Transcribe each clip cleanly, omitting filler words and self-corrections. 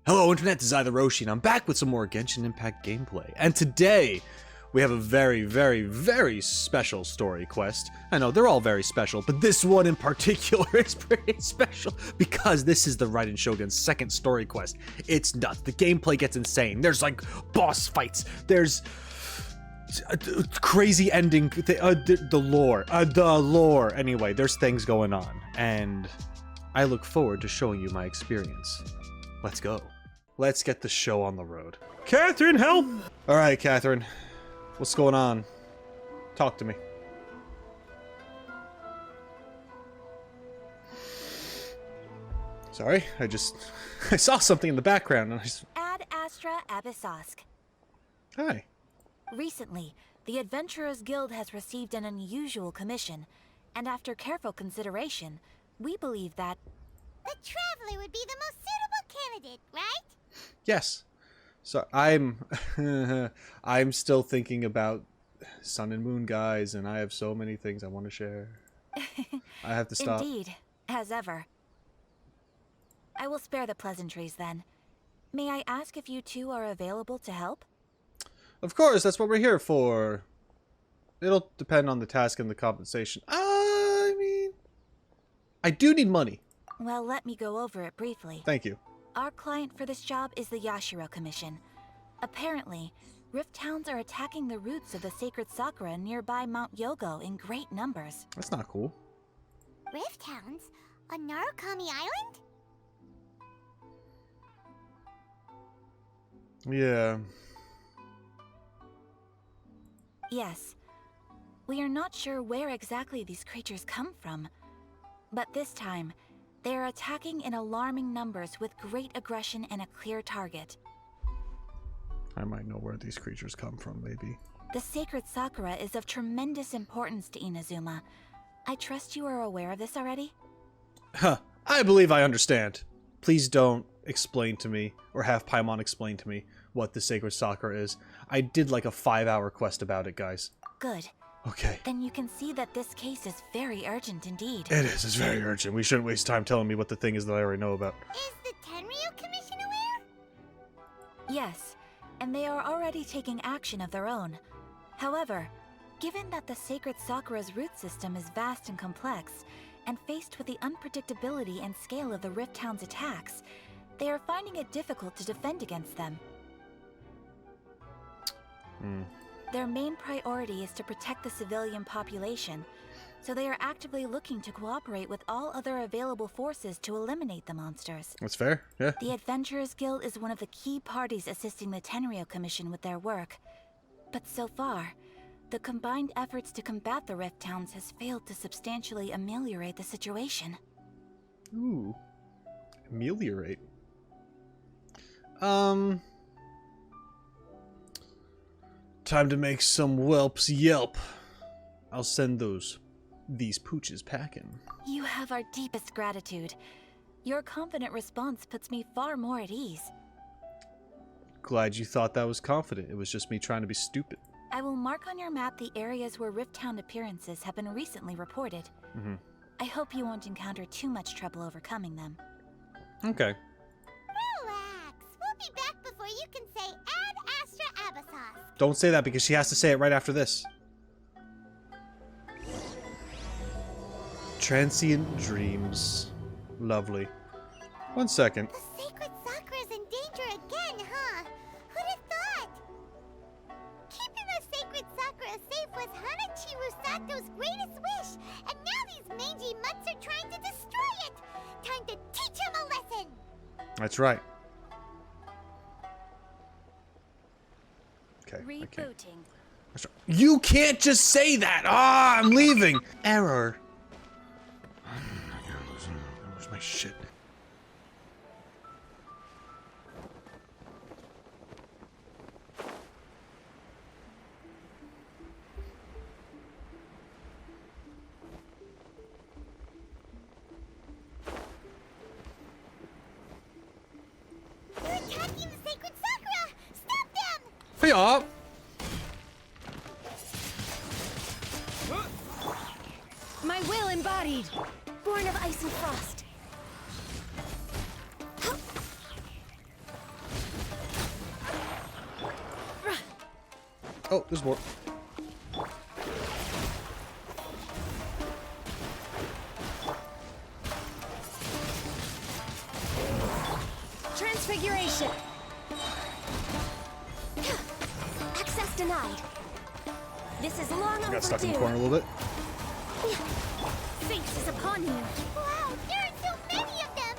Hello Internet, this is TheRoschi, and I'm back with some more Genshin Impact gameplay. And today, we have a very, very, very special story quest. I know, they're all very special, but this one in particular is pretty special because this is the Raiden Shogun's second story quest. It's nuts. The gameplay gets insane. There's like boss fights. There's crazy ending. The lore. Anyway, there's things going on, and I look forward to showing you my experience. Let's go. Let's get the show on the road. Catherine, help! Alright, Catherine. What's going on? Talk to me. Sorry, I saw something in the background and I just... Ad Astra Abyssosk. Hi. Recently, the Adventurers Guild has received an unusual commission, and after careful consideration, we believe that... The Traveler would be the most suitable candidate, right? Yes. So I'm still thinking about Sun and Moon guys, and I have so many things I want to share. I have to stop. Indeed, as ever. I will spare the pleasantries then. May I ask if you two are available to help? Of course, that's what we're here for. It'll depend on the task and the compensation. I mean, I do need money. Well, let me go over it briefly. Thank you. Our client for this job is the Yashiro Commission. Apparently, Rift Towns are attacking the roots of the sacred Sakura nearby Mount Yogo in great numbers. That's not cool. Rift Towns? On Narukami Island? Yeah. Yes. We are not sure where exactly these creatures come from. But this time, they are attacking in alarming numbers with great aggression and a clear target. I might know where these creatures come from, maybe. The sacred Sakura is of tremendous importance to Inazuma. I trust you are aware of this already? Huh. I believe I understand. Please don't explain to me, or have Paimon explain to me, what the sacred Sakura is. I did like a 5-hour quest about it, guys. Good. Okay. Then you can see that this case is very urgent indeed. It is. It's very urgent. We shouldn't waste time telling me what the thing is that I already know about. Is the Tenryu Commission aware? Yes, and they are already taking action of their own. However, given that the sacred Sakura's root system is vast and complex, and faced with the unpredictability and scale of the Rift Town's attacks, they are finding it difficult to defend against them. Their main priority is to protect the civilian population, so they are actively looking to cooperate with all other available forces to eliminate the monsters. That's fair, yeah. The Adventurers Guild is one of the key parties assisting the Tenryu Commission with their work. But so far, the combined efforts to combat the Rift Towns has failed to substantially ameliorate the situation. Ooh. Ameliorate. Time to make some whelps yelp. I'll send these pooches packing. You have our deepest gratitude. Your confident response puts me far more at ease. Glad you thought that was confident. It was just me trying to be stupid. I will mark on your map the areas where Rift Town appearances have been recently reported. I hope you won't encounter too much trouble overcoming them. Okay. Relax. We'll be back before you can say Ad Astra Abyssosk. Don't say that because she has to say it right after this. Transient dreams. Lovely. 1 second. The sacred Sakura's in danger again, huh? Who'd have thought? Keeping the sacred Sakura safe was Hanachiru Sato's greatest wish, and now these mangy mutts are trying to destroy it. Time to teach him a lesson. That's right. Okay. Rebooting. You can't just say that! Ah, I'm leaving! Error. Where's my shit? They're attacking the sacred Sakura! Stop them! Hiya! My will embodied, born of ice and frost. Oh, there's more. Transfiguration. Access denied. This is long I got stuck in the overdue. corner a little bit. Fate is upon you. Wow, there are so many of them!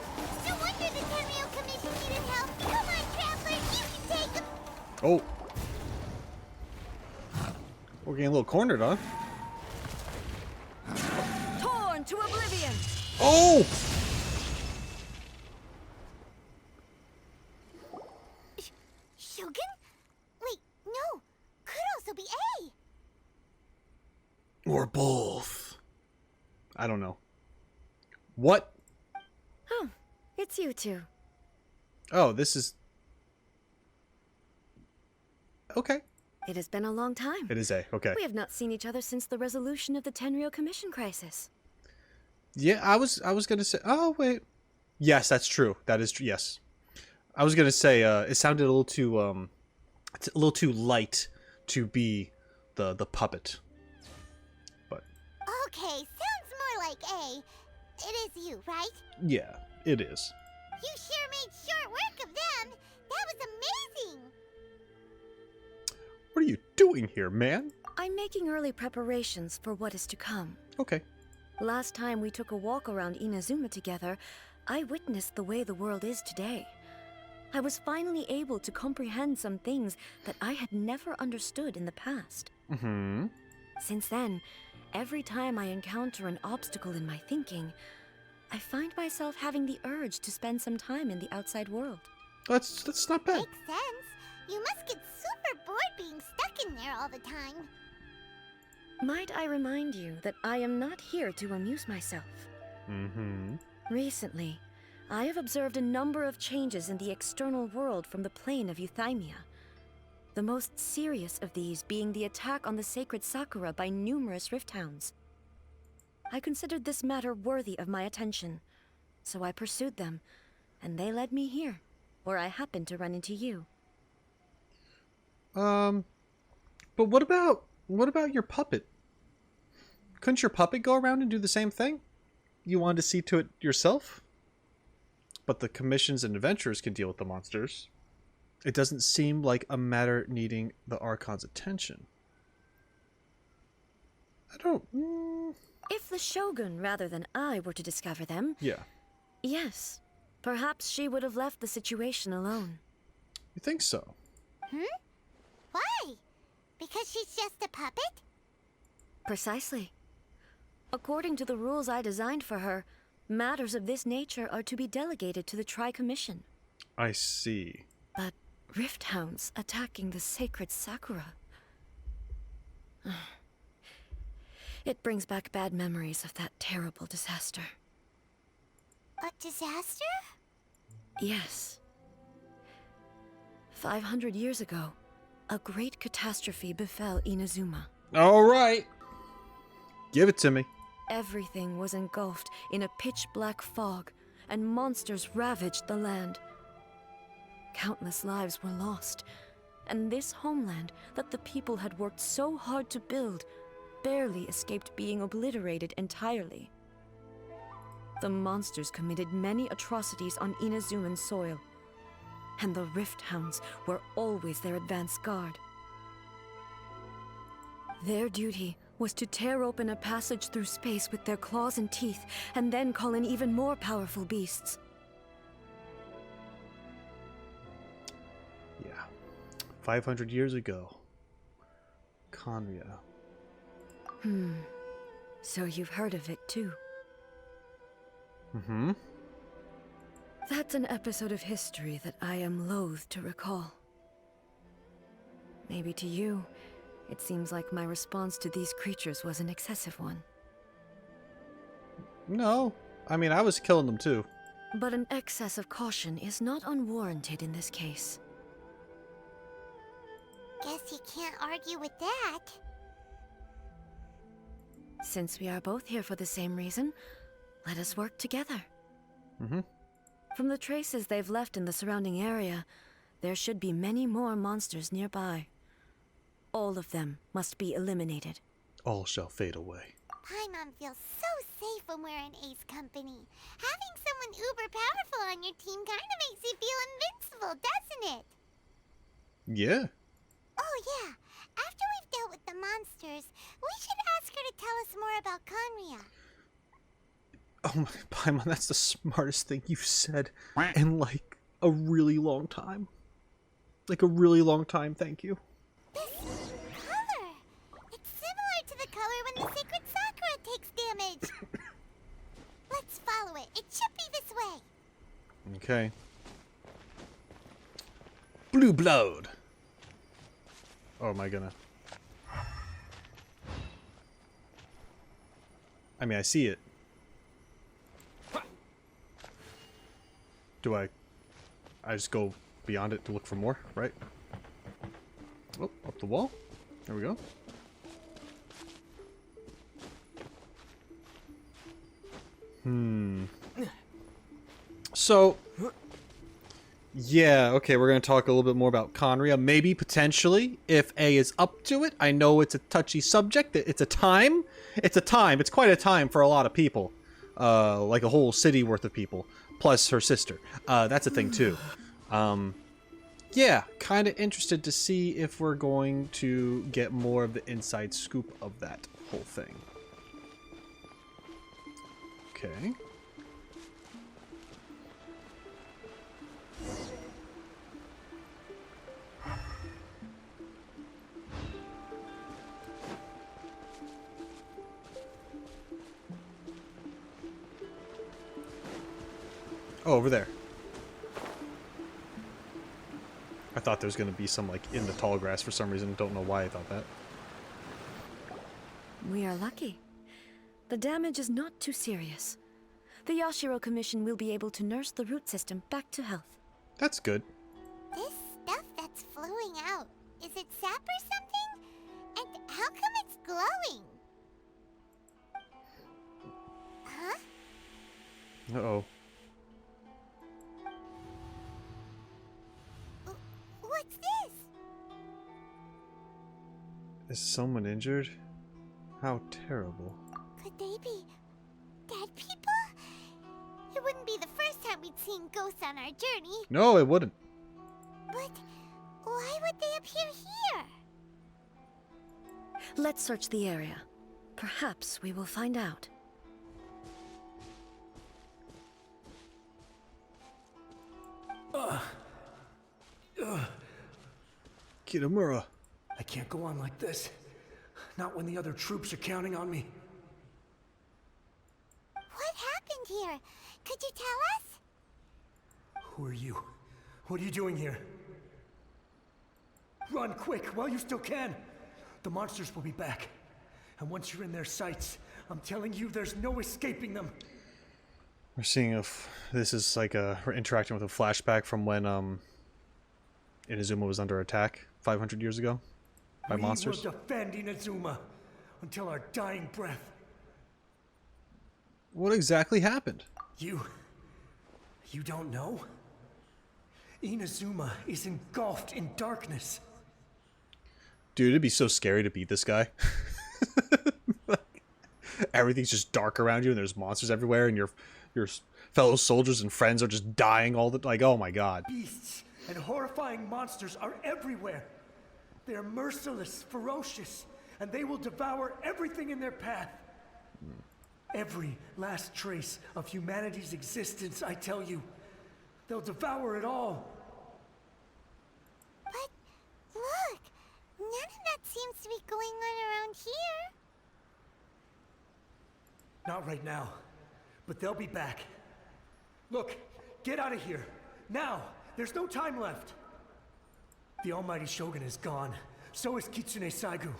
No wonder the Tenryou Commission needed help! Come on, Traveler, you can take them! Oh. We're getting a little cornered, huh? Torn to oblivion. Oh! Shogun? Wait, no! Could also be A! Or both. I don't know. What? Oh, it's you two. Oh, this is... Okay. It has been a long time. It is A. Okay. We have not seen each other since the resolution of the Tenryou Commission crisis. Yeah, I was gonna say... Oh, wait. Yes, that's true. That is true. Yes. I was gonna say, it sounded a little too, it's a little too light to be the puppet. But... Okay, sounds more like A. It is you, right? yeah, it is. You sure made short work of them! That was amazing! What are you doing here, man? I'm making early preparations for what is to come. Okay. Last time we took a walk around Inazuma together, I witnessed the way the world is today. I was finally able to comprehend some things that I had never understood in the past. Mm-hmm. Since then, every time I encounter an obstacle in my thinking, I find myself having the urge to spend some time in the outside world. That's not bad. Makes sense. You must get super bored being stuck in there all the time. Might I remind you that I am not here to amuse myself? Mm-hmm. Recently, I have observed a number of changes in the external world from the plane of Euthymia. The most serious of these being the attack on the sacred Sakura by numerous rift hounds. I considered this matter worthy of my attention, so I pursued them, and they led me here, where I happened to run into you. But what about your puppet? Couldn't your puppet go around and do the same thing? You wanted to see to it yourself? But the commissions and adventurers can deal with the monsters. It doesn't seem like a matter needing the Archon's attention. I don't... If the Shogun rather than I were to discover them, Yeah. yes, perhaps she would have left the situation alone. You think so? Why? Because she's just a puppet? Precisely. According to the rules I designed for her, matters of this nature are to be delegated to the Tri-Commission. I see. But rift hounds attacking the sacred Sakura... It brings back bad memories of that terrible disaster. A disaster? Yes. 500 years ago, a great catastrophe befell Inazuma. All right. Give it to me. Everything was engulfed in a pitch-black fog, and monsters ravaged the land. Countless lives were lost, and this homeland that the people had worked so hard to build barely escaped being obliterated entirely. The monsters committed many atrocities on Inazuman soil, and the Rift Hounds were always their advance guard. Their duty was to tear open a passage through space with their claws and teeth, and then call in even more powerful beasts. Yeah. 500 years ago. Conria. So you've heard of it too. Mm-hmm. That's an episode of history that I am loath to recall. Maybe to you, it seems like my response to these creatures was an excessive one. No. I mean, I was killing them too. But an excess of caution is not unwarranted in this case. Guess you can't argue with that. Since we are both here for the same reason, let us work together. Mm-hmm. From the traces they've left in the surrounding area, there should be many more monsters nearby. All of them must be eliminated. All shall fade away. Paimon feels so safe when we're in Ace company. Having someone uber powerful on your team kind of makes you feel invincible, doesn't it? Yeah. Oh yeah, after we've dealt with the monsters, we should ask her to tell us more about Conria. Oh my, Paimon, that's the smartest thing you've said in like a really long time. Like a really long time, thank you. This color! It's similar to the color when the sacred Sakura takes damage. Let's follow it. It should be this way. Okay. Blue blood. Oh, am I gonna? I mean, I see it. Do I just go beyond it to look for more, right? Oh, up the wall. There we go. So, yeah, okay, we're going to talk a little bit more about Conria. Maybe, potentially, if A is up to it. I know it's a touchy subject. It's a time. It's quite a time for a lot of people. Like a whole city worth of people. Plus her sister. That's a thing, too. Yeah, kind of interested to see if we're going to get more of the inside scoop of that whole thing. Okay. Oh, over there. I thought there was going to be some, like, in the tall grass for some reason. Don't know why I thought that. We are lucky. The damage is not too serious. The Yashiro Commission will be able to nurse the root system back to health. That's good. This stuff that's flowing out, is it sap or something? And how come it's glowing? Huh? Uh-oh. What's this? Is someone injured? How terrible. Could they be dead people? It wouldn't be the first time we'd seen ghosts on our journey. No, it wouldn't. But why would they appear here? Let's search the area. Perhaps we will find out. Kitamura. I can't go on like this. Not when the other troops are counting on me. What happened here? Could you tell us? Who are you? What are you doing here? Run quick while you still can. The monsters will be back. And once you're in their sights, I'm telling you, there's no escaping them. We're seeing if this is like we're interacting with a flashback from when Inazuma was under attack 500 years ago by monsters. We will defend Inazuma until our dying breath. What exactly happened? You don't know? Inazuma is engulfed in darkness. Dude, it'd be so scary to beat this guy. Everything's just dark around you and there's monsters everywhere and your fellow soldiers and friends are just dying all the like, oh my god. Beasts and horrifying monsters are everywhere. They are merciless, ferocious, and they will devour everything in their path. Every last trace of humanity's existence, I tell you. They'll devour it all. But look, none of that seems to be going on around here. Not right now, but they'll be back. Look, get out of here. Now! There's no time left. The almighty Shogun is gone. So is Kitsune Saigu.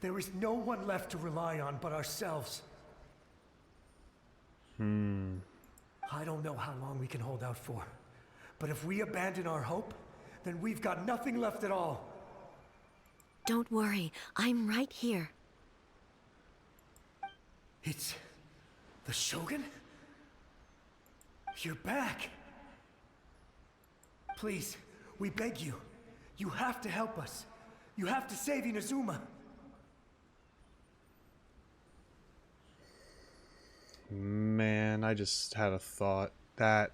There is no one left to rely on but ourselves. I don't know how long we can hold out for. But if we abandon our hope, then we've got nothing left at all. Don't worry, I'm right here. It's the Shogun? You're back. Please, we beg you. You have to help us. You have to save Inazuma. Man, I just had a thought. That...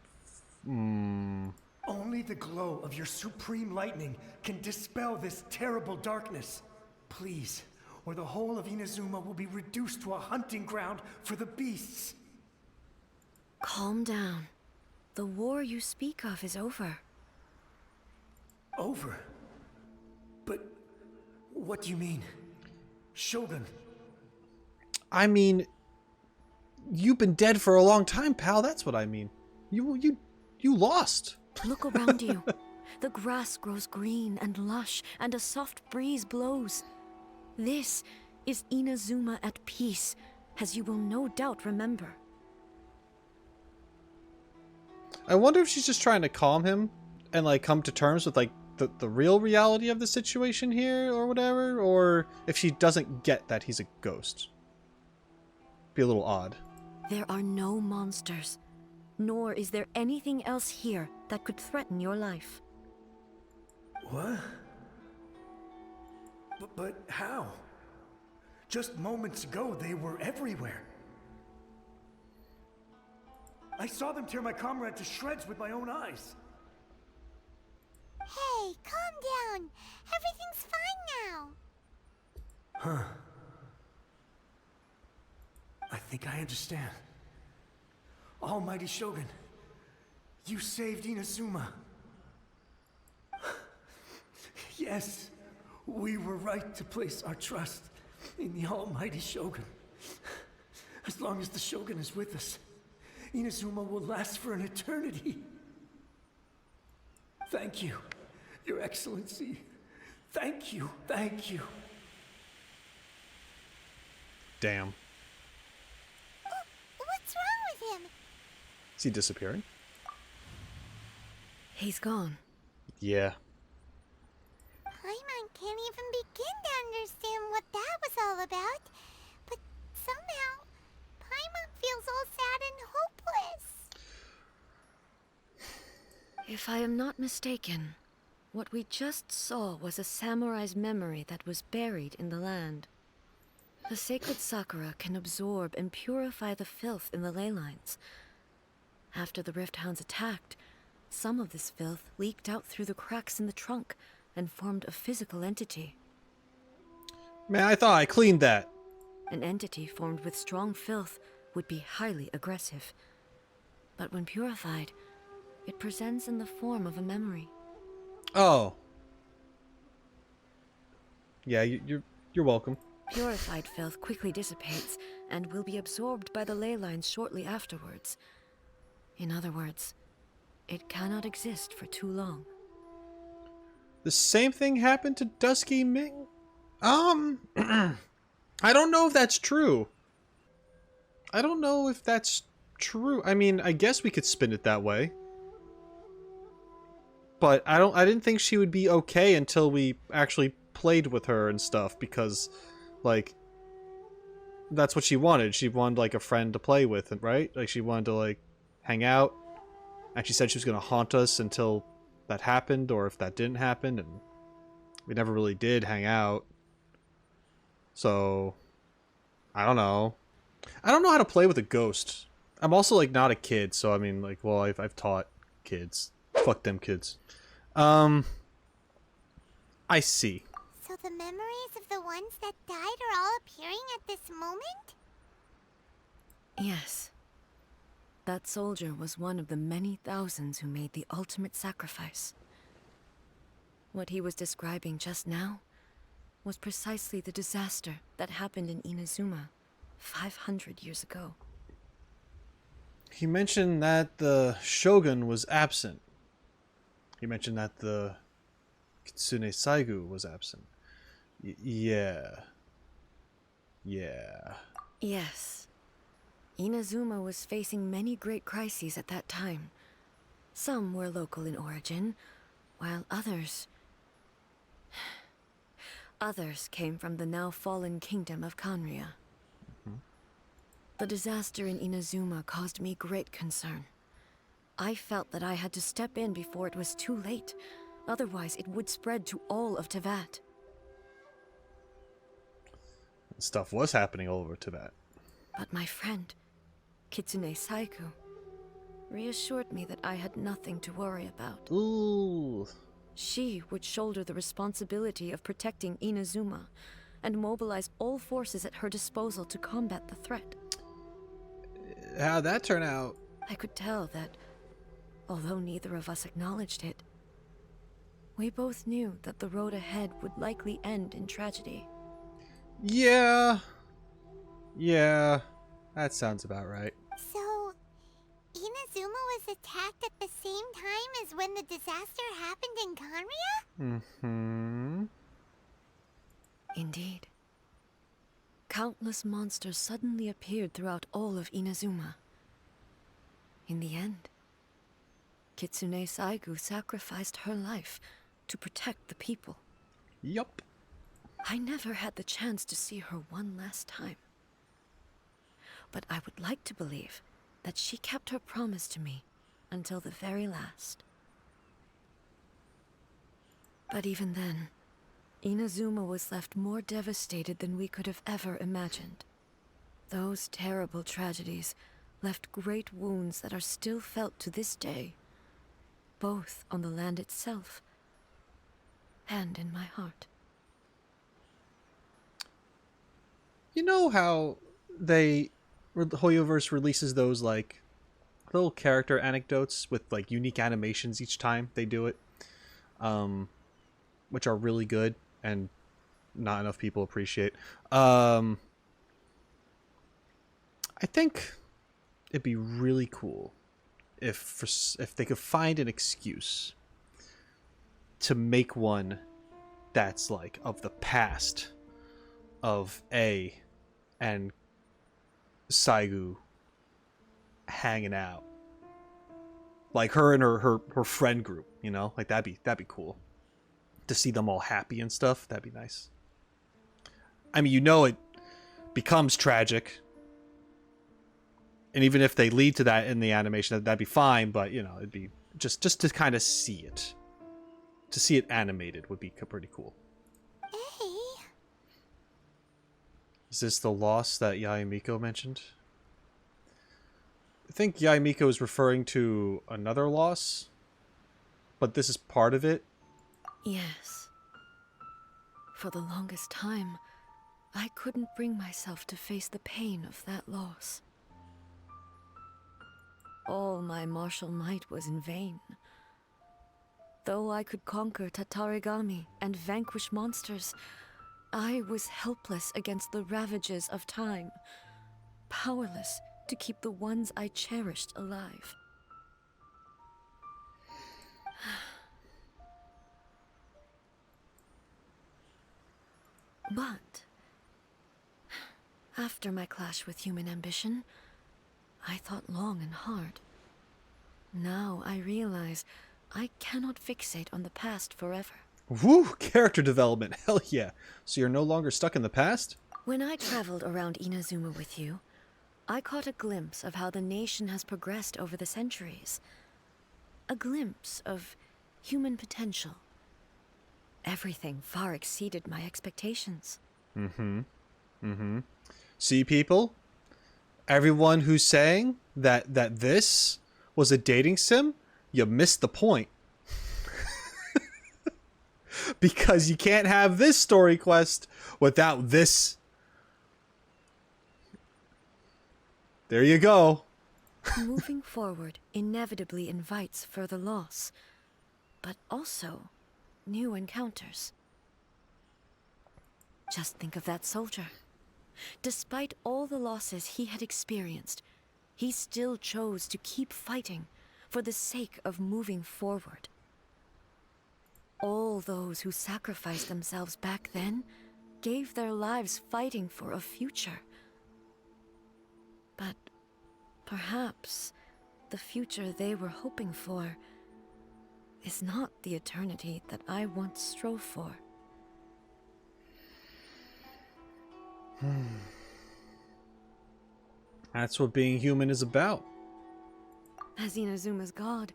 Only the glow of your supreme lightning can dispel this terrible darkness. Please, or the whole of Inazuma will be reduced to a hunting ground for the beasts. Calm down. The war you speak of is over. Over? But what do you mean? Shogun. I mean... You've been dead for a long time, pal. That's what I mean. You lost. Look around you. The grass grows green and lush, and a soft breeze blows. This is Inazuma at peace, as you will no doubt remember. I wonder if she's just trying to calm him and like come to terms with like the real reality of the situation here or whatever, or if she doesn't get that he's a ghost. Be a little odd. There are no monsters, nor is there anything else here that could threaten your life. What? But how? Just moments ago, they were everywhere. I saw them tear my comrade to shreds with my own eyes. Hey, calm down. Everything's fine now. Huh. I think I understand. Almighty Shogun, you saved Inazuma. Yes, we were right to place our trust in the Almighty Shogun. As long as the Shogun is with us, Inazuma will last for an eternity. Thank you, Your Excellency. Thank you, thank you. Damn. What's wrong with him? Is he disappearing? He's gone. Yeah. Paimon can't even begin to understand what that was all about. But somehow, Paimon feels all sad and hopeless. If I am not mistaken, what we just saw was a samurai's memory that was buried in the land. The sacred sakura can absorb and purify the filth in the ley lines. After the Rift Hounds attacked, some of this filth leaked out through the cracks in the trunk and formed a physical entity. Man, I thought I cleaned that. An entity formed with strong filth would be highly aggressive. But when purified, it presents in the form of a memory. Oh. Yeah, you're welcome. Purified filth quickly dissipates and will be absorbed by the ley lines shortly afterwards. In other words, it cannot exist for too long. The same thing happened to Dusky Ming? I don't know if that's true. I don't know if that's true. I mean, I guess we could spin it that way. But I didn't think she would be okay until we actually played with her and stuff, because like that's what she wanted. She wanted like a friend to play with, right? Like she wanted to like hang out. And she said she was going to haunt us until that happened, or if that didn't happen, and we never really did hang out. So I don't know. I don't know how to play with a ghost. I'm also like not a kid, so I mean like, well, I've taught kids. Fuck them kids. I see. So the memories of the ones that died are all appearing at this moment? Yes. That soldier was one of the many thousands who made the ultimate sacrifice. What he was describing just now was precisely the disaster that happened in Inazuma 500 years ago. He mentioned that the Shogun was absent. He mentioned that the Kitsune Saigu was absent. Yeah. Yeah. Yes. Inazuma was facing many great crises at that time. Some were local in origin, while others came from the now fallen kingdom of Kanria. The disaster in Inazuma caused me great concern. I felt that I had to step in before it was too late, otherwise it would spread to all of Tevat. Stuff was happening all over Tibet. But my friend, Kitsune Saiku, reassured me that I had nothing to worry about. Ooh. She would shoulder the responsibility of protecting Inazuma and mobilize all forces at her disposal to combat the threat. How'd that turn out? I could tell that, although neither of us acknowledged it, we both knew that the road ahead would likely end in tragedy. Yeah. Yeah. That sounds about right. So, Inazuma was attacked at the same time as when the disaster happened in Kanria? Mm-hmm. Indeed. Countless monsters suddenly appeared throughout all of Inazuma. In the end, Kitsune Saigu sacrificed her life to protect the people. Yup. I never had the chance to see her one last time. But I would like to believe that she kept her promise to me until the very last. But even then, Inazuma was left more devastated than we could have ever imagined. Those terrible tragedies left great wounds that are still felt to this day, both on the land itself and in my heart. You know how Hoyoverse releases those like little character anecdotes with like unique animations each time they do it, which are really good and not enough people appreciate. I think it'd be really cool if they could find an excuse to make one that's like of the past of A and Saigu hanging out, like her and her friend group, you know, like that'd be cool to see them all happy and stuff. That'd be nice. I mean, you know, it becomes tragic, and even if they lead to that in the animation, that'd be fine. But you know, it'd be just to kind of see it, to see it animated would be pretty cool. Hey. Is this the loss that Yaemiko mentioned? I think Yaemiko is referring to another loss, but this is part of it. Yes. For the longest time, I couldn't bring myself to face the pain of that loss. All my martial might was in vain. Though I could conquer Tatarigami and vanquish monsters, I was helpless against the ravages of time, powerless to keep the ones I cherished alive. But after my clash with human ambition, I thought long and hard. Now I realize I cannot fixate on the past forever. Woo! Character development. Hell yeah. So you're no longer stuck in the past? When I traveled around Inazuma with you, I caught a glimpse of how the nation has progressed over the centuries. A glimpse of human potential. Everything far exceeded my expectations. See, people? Everyone who's saying that this was a dating sim, you missed the point. Because you can't have this story quest without this. There you go. Moving forward inevitably invites further loss, but also new encounters. Just think of that soldier. Despite all the losses he had experienced, he still chose to keep fighting for the sake of moving forward. All those who sacrificed themselves back then gave their lives fighting for a future. But perhaps the future they were hoping for is not the eternity that I once strove for. That's what being human is about. As Inazuma's god,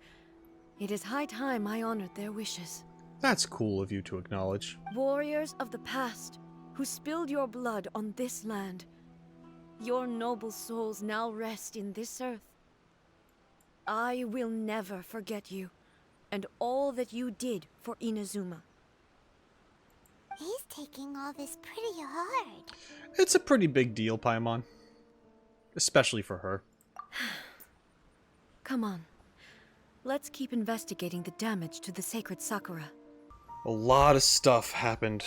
it is high time I honored their wishes. That's cool of you to acknowledge. Warriors of the past, who spilled your blood on this land. Your noble souls now rest in this earth. I will never forget you, and all that you did for Inazuma. He's taking all this pretty hard. It's a pretty big deal, Paimon. Especially for her. Come on. Let's keep investigating the damage to the sacred Sakura. A lot of stuff happened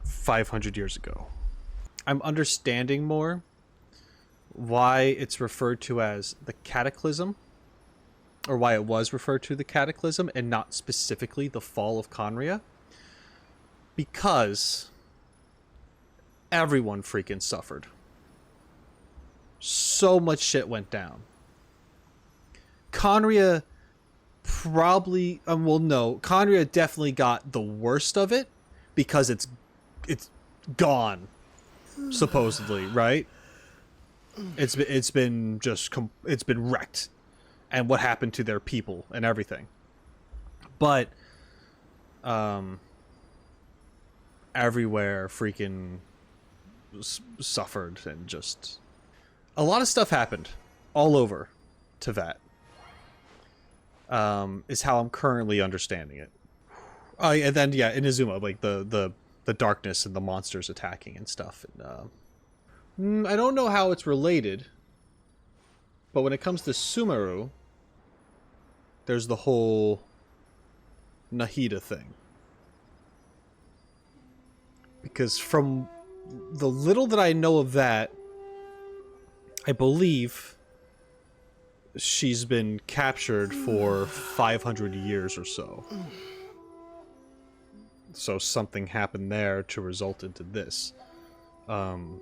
500 years ago. I'm understanding more why it's referred to as the Cataclysm, or why it was referred to the Cataclysm and not specifically the Fall of Conria, because everyone freaking suffered. So much shit went down. Conria probably, Conria definitely got the worst of it because it's gone, supposedly, right? It's been wrecked, and what happened to their people and everything. But everywhere freaking suffered, and just a lot of stuff happened all over Teyvat. Is how I'm currently understanding it. And then Inazuma, like the darkness and the monsters attacking and stuff. And I don't know how it's related, but when it comes to Sumeru, there's the whole Nahida thing. Because from the little that I know of that, I believe she's been captured for 500 years or so. So something happened there to result into this. And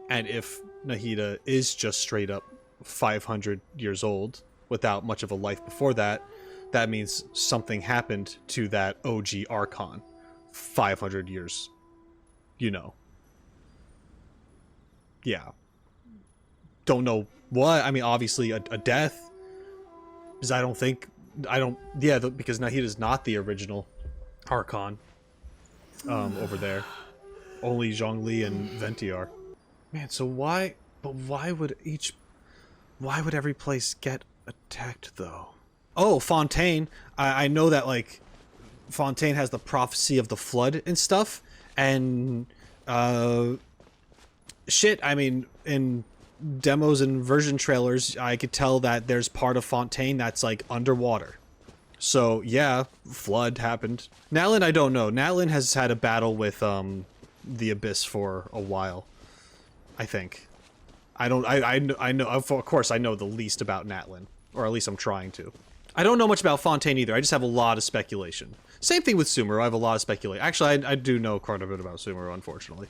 if Nahida is just straight up 500 years old, without much of a life before that, that means something happened to that OG Archon 500 years, Yeah. Don't know what. I mean, obviously a death. Because because Nahida's not the original Archon over there. Only Zhongli and Venti are. Man, so why would every place get attacked though? Oh, Fontaine. I know that, like, Fontaine has the prophecy of the flood and stuff, and shit, I mean, in demos and version trailers, I could tell that there's part of Fontaine that's like underwater. So yeah, flood happened. Natlin, I don't know. Natlin has had a battle with the Abyss for a while, I think. I know, of course I know the least about Natlin, or at least I'm trying to. I don't know much about Fontaine either. I just have a lot of speculation. Same thing with Sumeru. I have a lot of speculation. Actually, I do know quite a bit about Sumeru, unfortunately.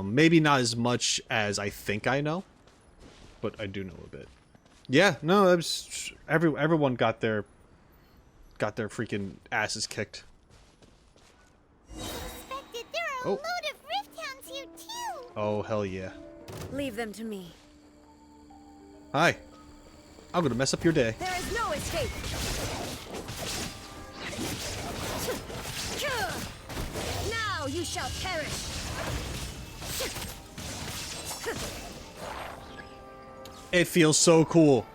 Maybe not as much as I think I know, but I do know a bit. Yeah, no, it was, everyone got their freaking asses kicked. Suspected there are a load of rift hounds here too. Oh, hell yeah. Leave them to me. Hi. I'm gonna mess up your day. There is no escape. Now you shall perish. It feels so cool.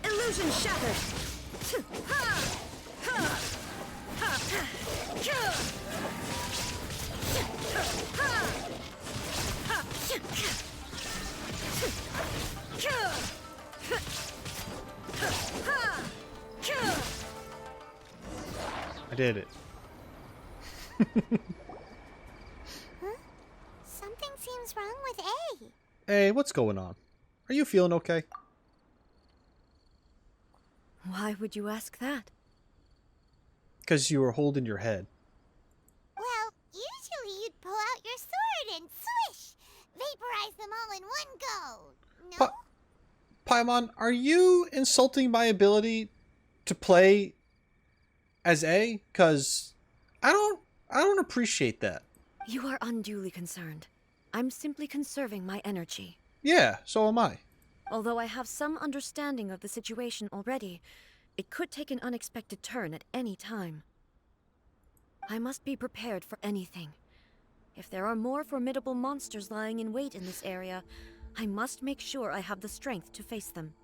Illusion shattered. I did it. Huh? Something seems wrong with A. Hey, what's going on? Are you feeling okay? Why would you ask that? Because you were holding your head. Well, usually you'd pull out your sword and swish! Vaporize them all in one go! No? Paimon, are you insulting my ability to play as A? Because I don't appreciate that. You are unduly concerned. I'm simply conserving my energy. Yeah, so am I. Although I have some understanding of the situation already, it could take an unexpected turn at any time. I must be prepared for anything. If there are more formidable monsters lying in wait in this area, I must make sure I have the strength to face them.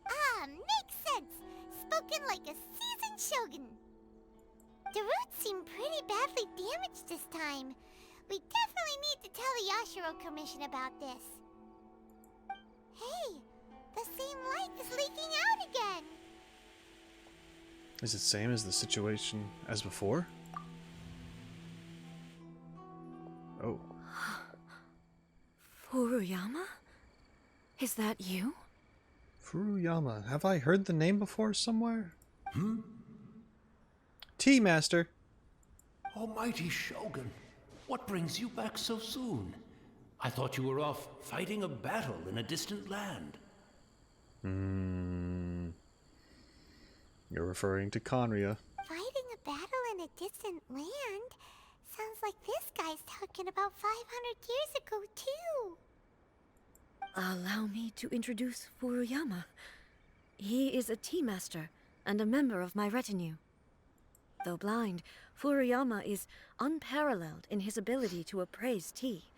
Ah, makes sense. Spoken like a seasoned shogun. The roots seem pretty badly damaged this time. We definitely need to tell the Yashiro Commission about this. Hey, the same light is leaking out again. Is it same as the situation as before? Oh. Furuyama? Is that you? Furuyama. Have I heard the name before somewhere? Tea Master. Almighty Shogun, what brings you back so soon? I thought you were off fighting a battle in a distant land. You're referring to Conria. Fighting a battle in a distant land? Sounds like this guy's talking about 500 years ago, too. Allow me to introduce Furuyama. He is a tea master and a member of my retinue. Though blind, Furuyama is unparalleled in his ability to appraise tea.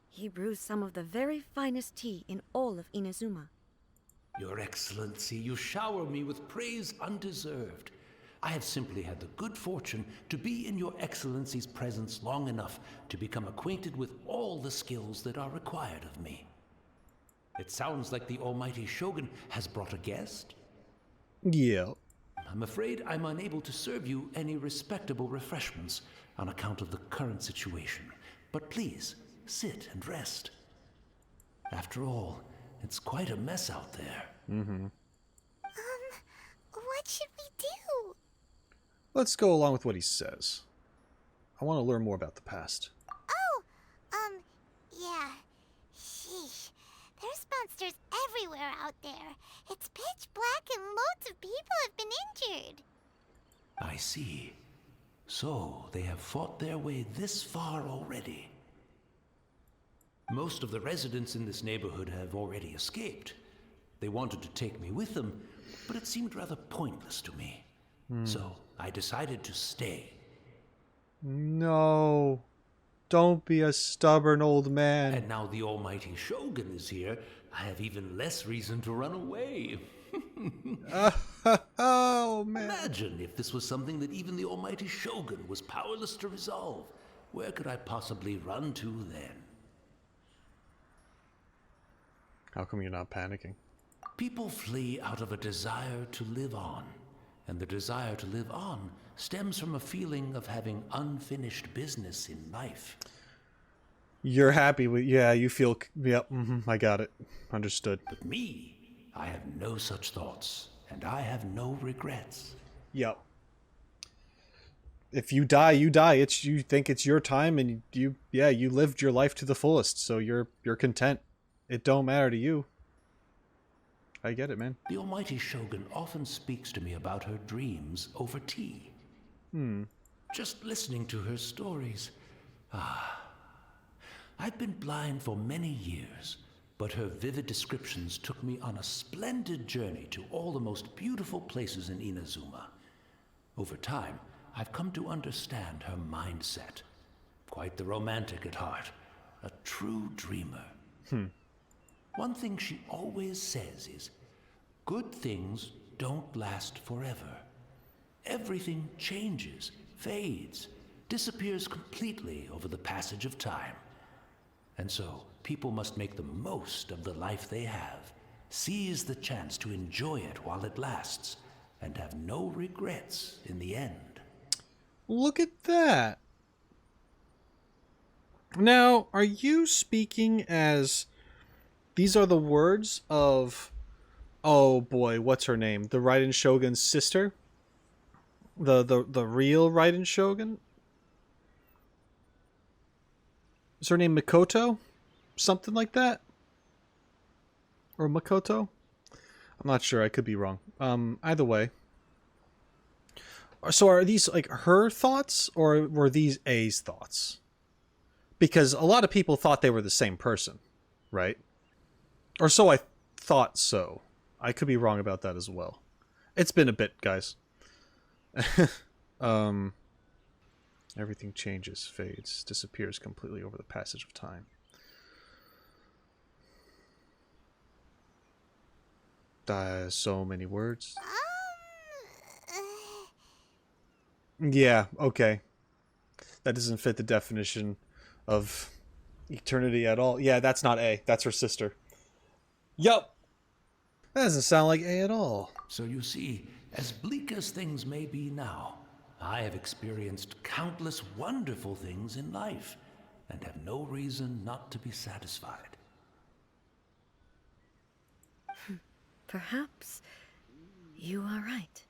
He brews some of the very finest tea in all of Inazuma. Your Excellency, you shower me with praise undeserved. I have simply had the good fortune to be in Your Excellency's presence long enough to become acquainted with all the skills that are required of me. It sounds like the Almighty Shogun has brought a guest. Yeah. I'm afraid I'm unable to serve you any respectable refreshments on account of the current situation. But please, sit and rest. After all, it's quite a mess out there. What should we do? Let's go along with what he says. I want to learn more about the past. Oh, yeah. Sheesh. There's monsters everywhere out there. It's pitch black and loads of people have been injured. I see. So, they have fought their way this far already. Most of the residents in this neighborhood have already escaped. They wanted to take me with them, but it seemed rather pointless to me. So, I decided to stay. No. Don't be a stubborn old man. And now the Almighty Shogun is here, I have even less reason to run away. Oh, man. Imagine if this was something that even the Almighty Shogun was powerless to resolve. Where could I possibly run to then? How come you're not panicking? People flee out of a desire to live on, and the desire to live on stems from a feeling of having unfinished business in life. You're happy with... Yeah, you feel... Yep, I got it. Understood. But me, I have no such thoughts, and I have no regrets. Yep. If you die, you die. You think it's your time, and you lived your life to the fullest, so you're content. It don't matter to you. I get it, man. The Almighty Shogun often speaks to me about her dreams over tea. Just listening to her stories. I've been blind for many years, but her vivid descriptions took me on a splendid journey to all the most beautiful places in Inazuma. Over time, I've come to understand her mindset. Quite the romantic at heart. A true dreamer. One thing she always says is, good things don't last forever. Everything changes, fades, disappears completely over the passage of time. And so, people must make the most of the life they have, seize the chance to enjoy it while it lasts, and have no regrets in the end. Look at that. Now, are you speaking as... These are the words of... Oh boy, what's her name? The Raiden Shogun's sister? The real Raiden Shogun? Is her name Mikoto? Something like that? Or Makoto? I'm not sure, I could be wrong. Either way. So are these like her thoughts, or were these A's thoughts? Because a lot of people thought they were the same person, right? Or so I thought so. I could be wrong about that as well. It's been a bit, guys. Everything changes, fades, disappears completely over the passage of time. So many words. Yeah, okay. That doesn't fit the definition of eternity at all. Yeah, that's not A. That's her sister. Yup. That doesn't sound like A at all. So you see, as bleak as things may be now, I have experienced countless wonderful things in life, and have no reason not to be satisfied. Perhaps you are right.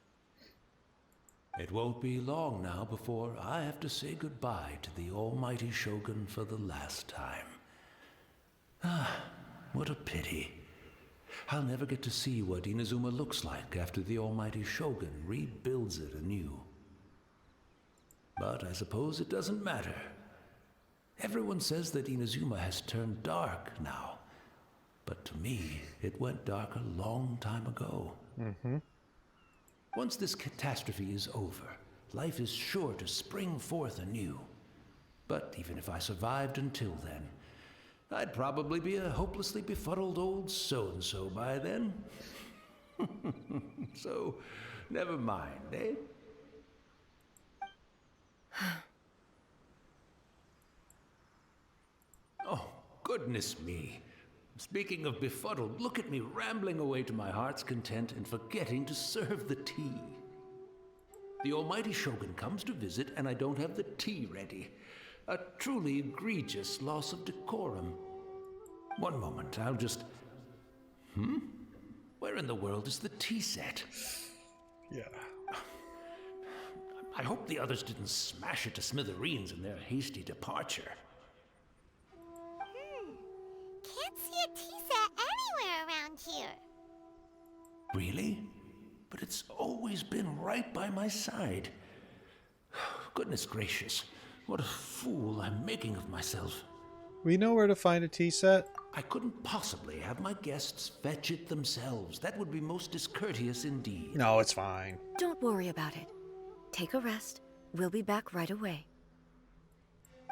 It won't be long now before I have to say goodbye to the almighty Shogun for the last time. Ah, what a pity. I'll never get to see what Inazuma looks like after the almighty Shogun rebuilds it anew. But I suppose it doesn't matter. Everyone says that Inazuma has turned dark now. But to me, it went dark a long time ago. Once this catastrophe is over, life is sure to spring forth anew. But even if I survived until then, I'd probably be a hopelessly befuddled old so-and-so by then. So, never mind, eh? Oh, goodness me. Speaking of befuddled, look at me rambling away to my heart's content and forgetting to serve the tea. The almighty Shogun comes to visit and I don't have the tea ready. A truly egregious loss of decorum. One moment, I'll just... Where in the world is the tea set? Yeah. I hope the others didn't smash it to smithereens in their hasty departure. Can't see a tea set anywhere around here. Really? But it's always been right by my side. Goodness gracious, what a fool I'm making of myself. We know where to find a tea set. I couldn't possibly have my guests fetch it themselves. That would be most discourteous indeed. No, it's fine. Don't worry about it. Take a rest. We'll be back right away.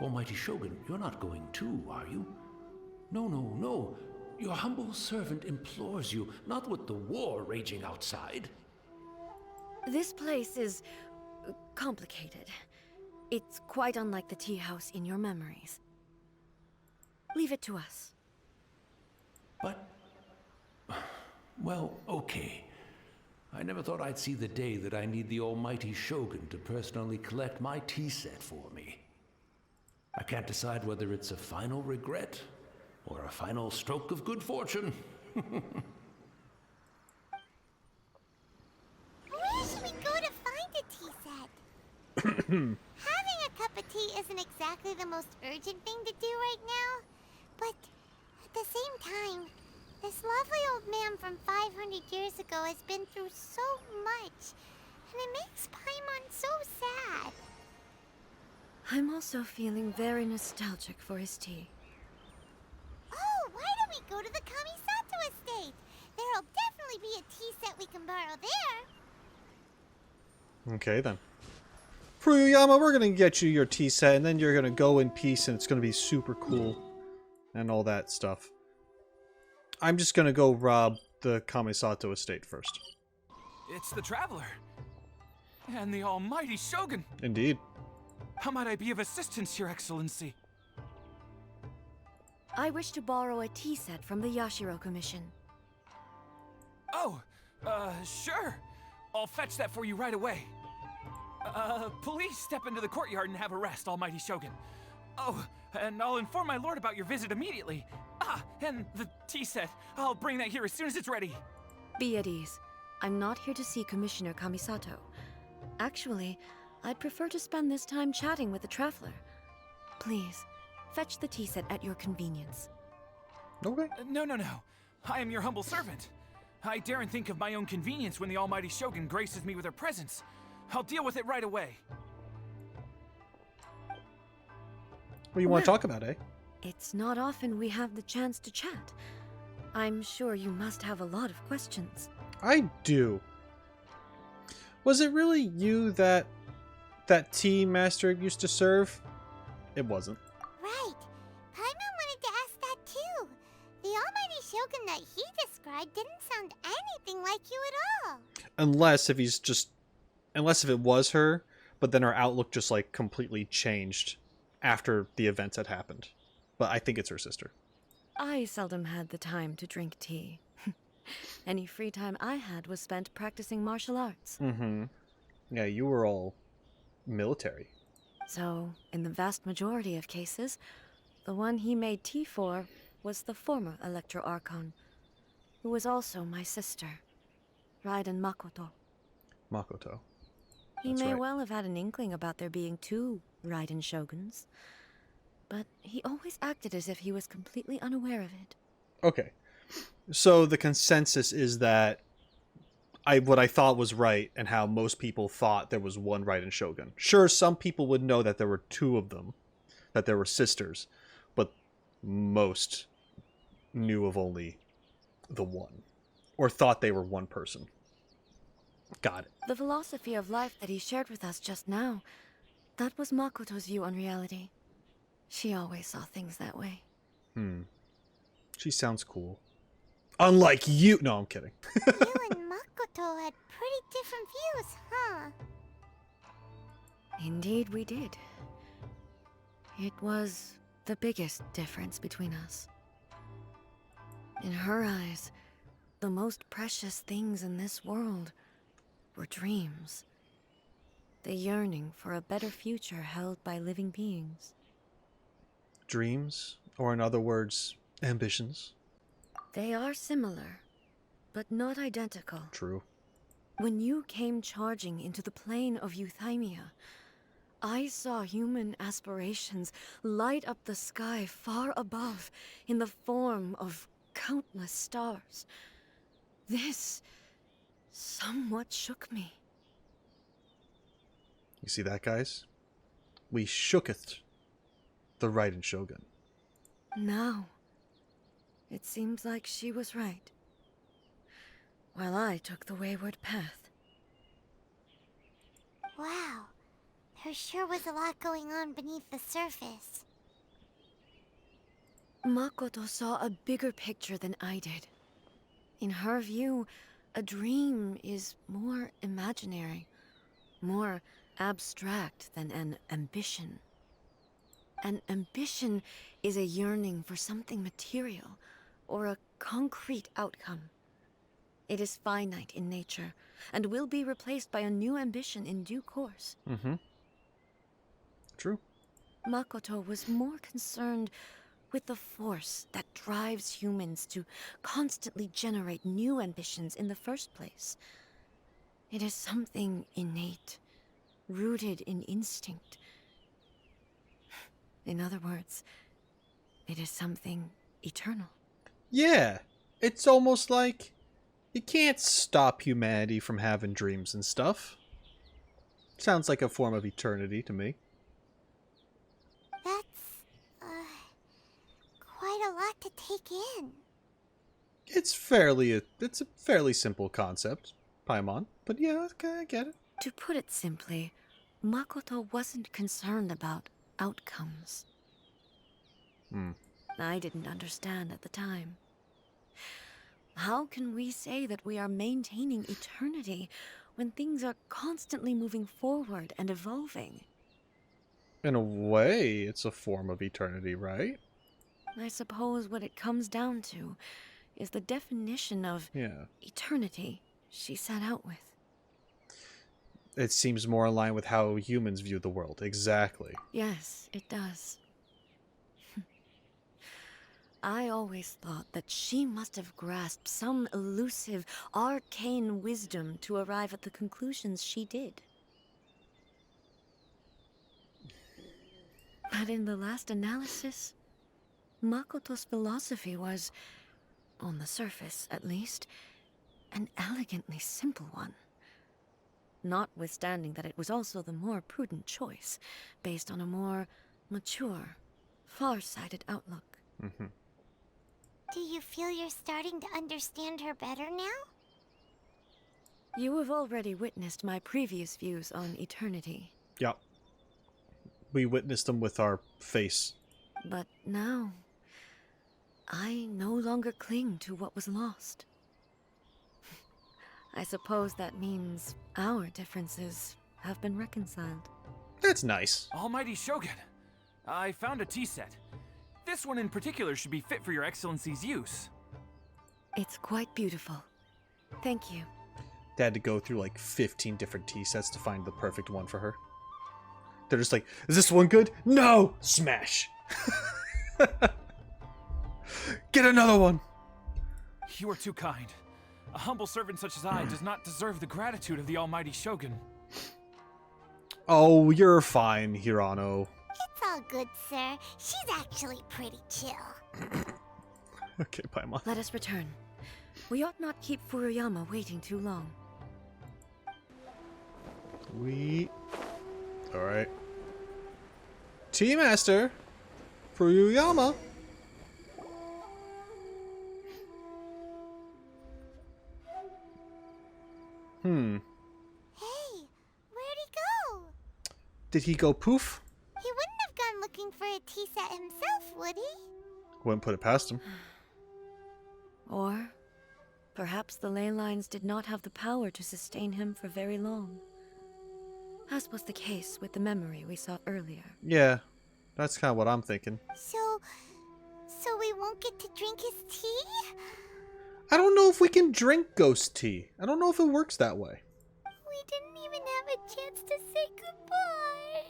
Almighty Shogun, you're not going too, are you? No, no, no. Your humble servant implores you, not with the war raging outside. This place is complicated. It's quite unlike the tea house in your memories. Leave it to us. But... well, okay. I never thought I'd see the day that I need the almighty Shogun to personally collect my tea set for me. I can't decide whether it's a final regret or a final stroke of good fortune. Where should we go to find a tea set? Having a cup of tea isn't exactly the most urgent thing to do right now, but at the same time, this lovely old man from 500 years ago has been through so much, and it makes Paimon so sad. I'm also feeling very nostalgic for his tea. Oh, why don't we go to the Kamisato estate? There'll definitely be a tea set we can borrow there. Okay, then. Fuyuyama, we're gonna get you your tea set, and then you're gonna go in peace, and it's gonna be super cool. And all that stuff. I'm just gonna go rob the Kamisato estate first. It's the Traveler. And the almighty Shogun. Indeed. How might I be of assistance, Your Excellency? I wish to borrow a tea set from the Yashiro Commission. Oh, sure. I'll fetch that for you right away. Please step into the courtyard and have a rest, almighty Shogun. Oh, and I'll inform my lord about your visit immediately. Ah, and the tea set. I'll bring that here as soon as it's ready. Be at ease. I'm not here to see Commissioner Kamisato. Actually, I'd prefer to spend this time chatting with the Traveler. Please, fetch the tea set at your convenience. Okay. No. I am your humble servant. I daren't think of my own convenience when the almighty Shogun graces me with her presence. I'll deal with it right away. What do you want to talk about, eh? It's not often we have the chance to chat. I'm sure you must have a lot of questions. I do. Was it really you that that tea Master used to serve? It wasn't. Right. Paimon wanted to ask that too. The almighty Shogun that he described didn't sound anything like you at all. Unless if it was her, but then her outlook just like completely changed after the events had happened. But I think it's her sister. I seldom had the time to drink tea. Any free time I had was spent practicing martial arts. Mm-hmm. Yeah, you were all military. So, in the vast majority of cases, the one he made tea for was the former Electro Archon, who was also my sister, Raiden Makoto. Makoto. He That's may right. well have had an inkling about there being two Raiden Shoguns, but he always acted as if he was completely unaware of it. Okay. So the consensus is that what I thought was right and how most people thought there was one Raiden Shogun. Sure, some people would know that there were two of them, that there were sisters, but most knew of only the one, or thought they were one person. Got it. The philosophy of life that he shared with us just now, that was Makoto's view on reality. She always saw things that way. She sounds cool. Unlike you. No, I'm kidding. You and Makoto had pretty different views, huh? Indeed we did. It was the biggest difference between us. In her eyes, the most precious things in this world were dreams. The yearning for a better future held by living beings. Dreams, or in other words, ambitions. They are similar, but not identical. True. When you came charging into the plane of Euthymia, I saw human aspirations light up the sky far above in the form of countless stars. This somewhat shook me. You see that, guys? We shooketh the Raiden Shogun. Now, it seems like she was right, while I took the wayward path. Wow. There sure was a lot going on beneath the surface. Makoto saw a bigger picture than I did. In her view, a dream is more imaginary, more abstract than an ambition. An ambition is a yearning for something material, or a concrete outcome. It is finite in nature, and will be replaced by a new ambition in due course. Mm-hmm. True. Makoto was more concerned with the force that drives humans to constantly generate new ambitions in the first place. It is something innate, rooted in instinct. In other words, it is something eternal. Yeah. It's almost like you can't stop humanity from having dreams and stuff. Sounds like a form of eternity to me. That's, quite a lot to take in. It's a fairly simple concept, Paimon. But yeah, okay, I get it. To put it simply, Makoto wasn't concerned about outcomes. I didn't understand at the time. How can we say that we are maintaining eternity when things are constantly moving forward and evolving? In a way, it's a form of eternity, right? I suppose what it comes down to is the definition of eternity she set out with. It seems more in line with how humans view the world. Exactly. Yes, it does. I always thought that she must have grasped some elusive, arcane wisdom to arrive at the conclusions she did. But in the last analysis, Makoto's philosophy was, on the surface at least, an elegantly simple one. Notwithstanding that it was also the more prudent choice, based on a more mature, far-sighted outlook. Mm-hmm. Do you feel you're starting to understand her better now? You have already witnessed my previous views on eternity, Yep. We witnessed them with our face. But now, I no longer cling to what was lost. I suppose that means our differences have been reconciled. That's nice. Almighty Shogun, I found a tea set. This one in particular should be fit for your excellency's use. It's quite beautiful. Thank you. They had to go through like 15 different tea sets to find the perfect one for her. They're just like, is this one good? No! Smash! Get another one! You are too kind. A humble servant such as I does not deserve the gratitude of the Almighty Shogun. Oh, you're fine, Hirano. It's all good, sir. She's actually pretty chill. Okay, Paimon. Let us return. We ought not keep Furuyama waiting too long. Alright. Tea Master! Furuyama! Hey, where'd he go? Did he go poof? He wouldn't have gone looking for a tea set himself, would he? Wouldn't put it past him. Or perhaps the ley lines did not have the power to sustain him for very long. As was the case with the memory we saw earlier. Yeah, that's kind of what I'm thinking. So we won't get to drink his tea? I don't know if we can drink ghost tea. I don't know if it works that way. We didn't even have a chance to say goodbye.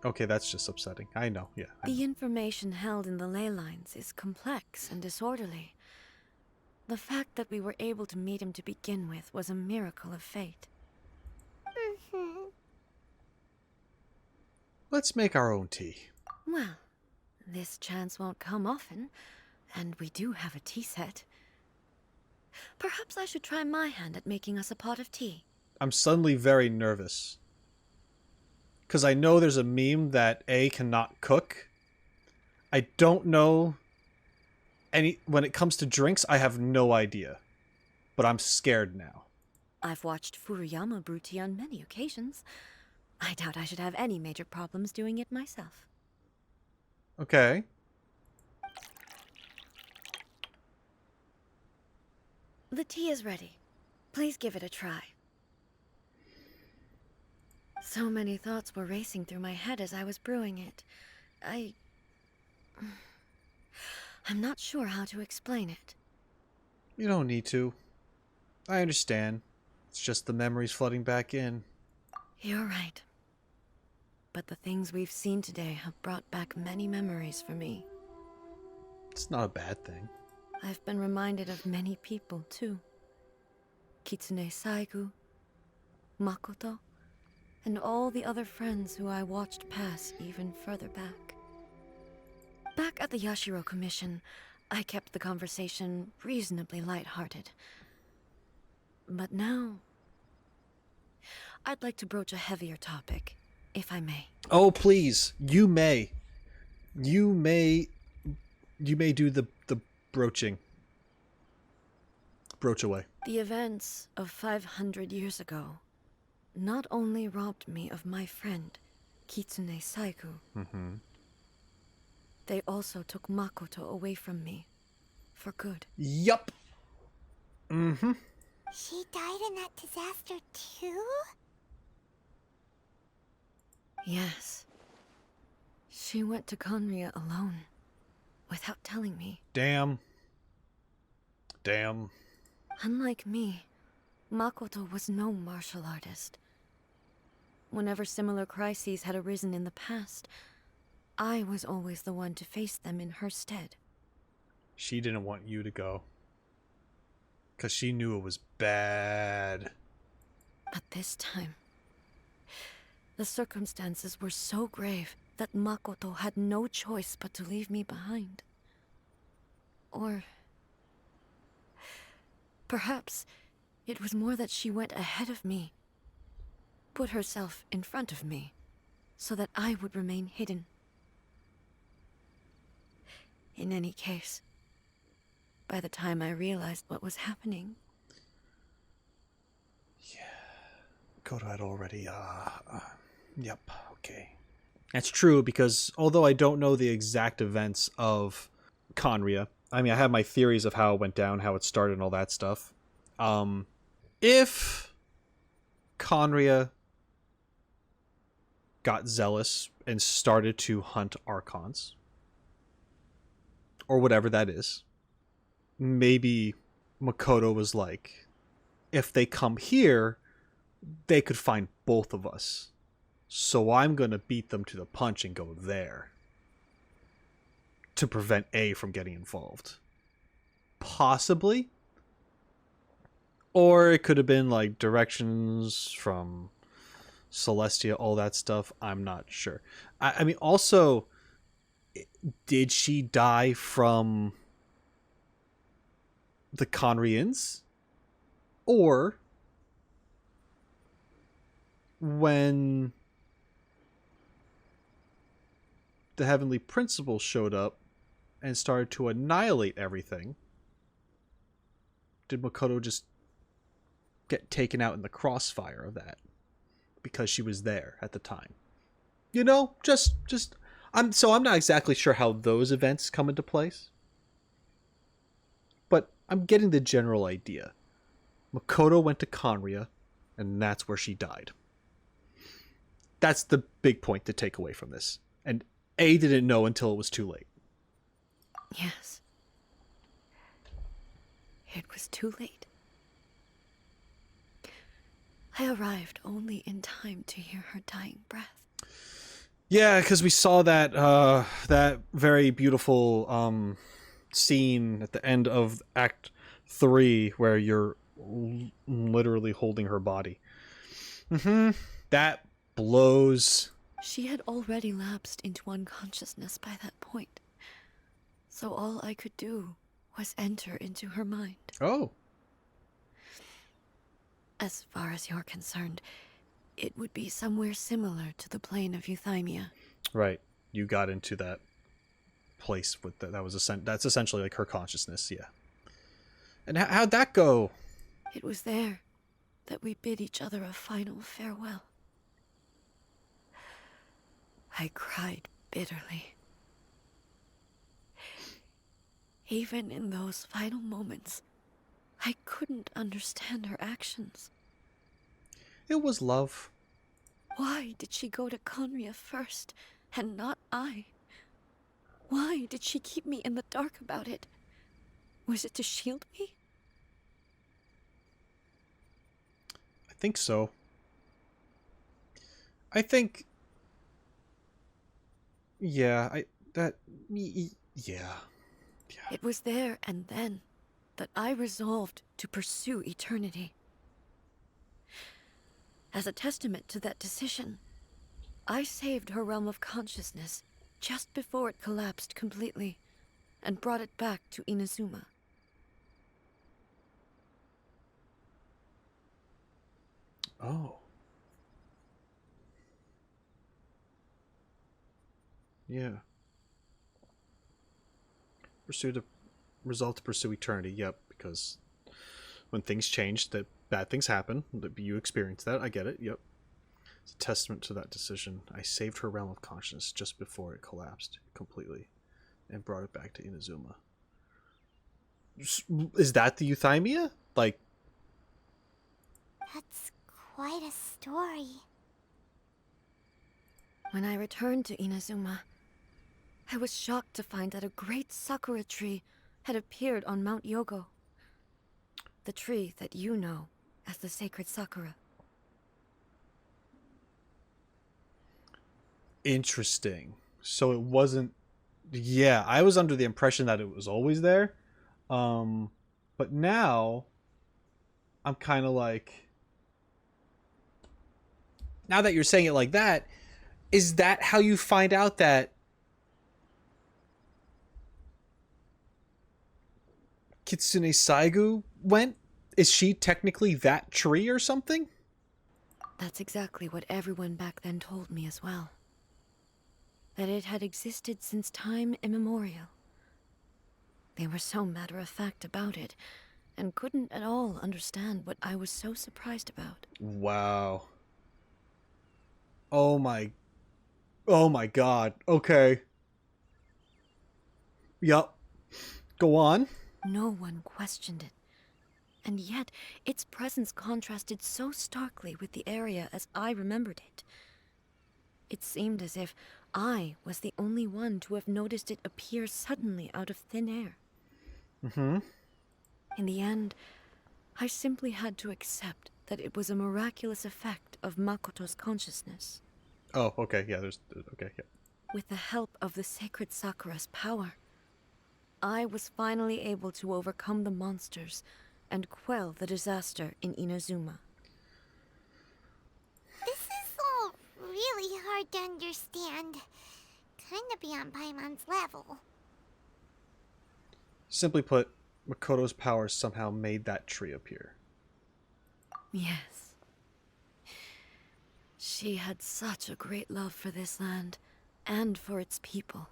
Okay, that's just upsetting. I know, yeah. The information held in the ley lines is complex and disorderly. The fact that we were able to meet him to begin with was a miracle of fate. Let's make our own tea. Well, this chance won't come often, and we do have a tea set. Perhaps I should try my hand at making us a pot of tea. I'm suddenly very nervous. Because I know there's a meme that A cannot cook. I don't know when it comes to drinks, I have no idea. But I'm scared now. I've watched Furuyama brew tea on many occasions. I doubt I should have any major problems doing it myself. Okay. The tea is ready. Please give it a try. So many thoughts were racing through my head as I was brewing it. I'm not sure how to explain it. You don't need to. I understand. It's just the memories flooding back in. You're right. But the things we've seen today have brought back many memories for me. It's not a bad thing. I've been reminded of many people, too. Kitsune Saigu, Makoto, and all the other friends who I watched pass even further back. Back at the Yashiro Commission, I kept the conversation reasonably lighthearted. But now, I'd like to broach a heavier topic, if I may. Oh, please. You may. You may do the broaching. Broach away. The events of 500 years ago not only robbed me of my friend, Kitsune Saigu. They also took Makoto away from me. For good. Yup. She died in that disaster too? Yes. She went to Conria alone, without telling me. Damn. Damn. Unlike me, Makoto was no martial artist. Whenever similar crises had arisen in the past, I was always the one to face them in her stead. She didn't want you to go. Because she knew it was bad. But this time, the circumstances were so grave that Makoto had no choice but to leave me behind. Or perhaps it was more that she went ahead of me, put herself in front of me, so that I would remain hidden. In any case, by the time I realized what was happening... Makoto had already, yep, okay. That's true, because although I don't know the exact events of Conria, I mean, I have my theories of how it went down, how it started, and all that stuff. If Conria got zealous and started to hunt Archons, or whatever that is, maybe Makoto was like, if they come here, they could find both of us. So I'm going to beat them to the punch and go there to prevent A from getting involved. Possibly. Or it could have been like directions from Celestia, all that stuff. I'm not sure. I mean, also, did she die from the Conrians? Or when the Heavenly Principle showed up and started to annihilate everything, did Makoto just get taken out in the crossfire of that because she was there at the time? You know, I'm not exactly sure how those events come into place, but I'm getting the general idea. Makoto went to Conria, and that's where she died. That's the big point to take away from this. And A didn't know until it was too late. Yes. It was too late. I arrived only in time to hear her dying breath. Yeah, because we saw that that very beautiful scene at the end of Act 3 where you're literally holding her body. That blows. She had already lapsed into unconsciousness by that point. So all I could do was enter into her mind. Oh. As far as you're concerned, it would be somewhere similar to the plane of euthymia. Right. You got into that place with that's essentially like her consciousness, yeah. And how'd that go? It was there that we bid each other a final farewell. I cried bitterly. Even in those final moments, I couldn't understand her actions. It was love. Why did she go to Conria first, and not I? Why did she keep me in the dark about it? Was it to shield me? I think so. I think... Yeah, yeah. It was there and then that I resolved to pursue eternity. As a testament to that decision, I saved her realm of consciousness just before it collapsed completely and brought it back to Inazuma. Oh. Yeah. Resolve to pursue eternity. Yep, because when things change, that bad things happen. You experience that. I get it. Yep. It's a testament to that decision. I saved her realm of consciousness just before it collapsed completely and brought it back to Inazuma. Is that the euthymia? Like... That's quite a story. When I returned to Inazuma, I was shocked to find that a great sakura tree had appeared on Mount Yogo. The tree that you know as the sacred sakura. Interesting. So it wasn't... Yeah, I was under the impression that it was always there. But now, I'm kind of like... Now that you're saying it like that, is that how you find out that Kitsune Saigu went? Is she technically that tree or something? That's exactly what everyone back then told me as well. That it had existed since time immemorial. They were so matter-of-fact about it, and couldn't at all understand what I was so surprised about. Wow. Oh my... Oh my god. Okay. Yup. Go on. No one questioned it. And yet, its presence contrasted so starkly with the area as I remembered it. It seemed as if I was the only one to have noticed it appear suddenly out of thin air. Mm-hmm. In the end, I simply had to accept that it was a miraculous effect of Makoto's consciousness. Oh, okay, yeah, okay, yeah. With the help of the sacred Sakura's power, I was finally able to overcome the monsters and quell the disaster in Inazuma. This is all really hard to understand. Kinda beyond Paimon's level. Simply put, Makoto's power somehow made that tree appear. Yes. She had such a great love for this land, and for its people.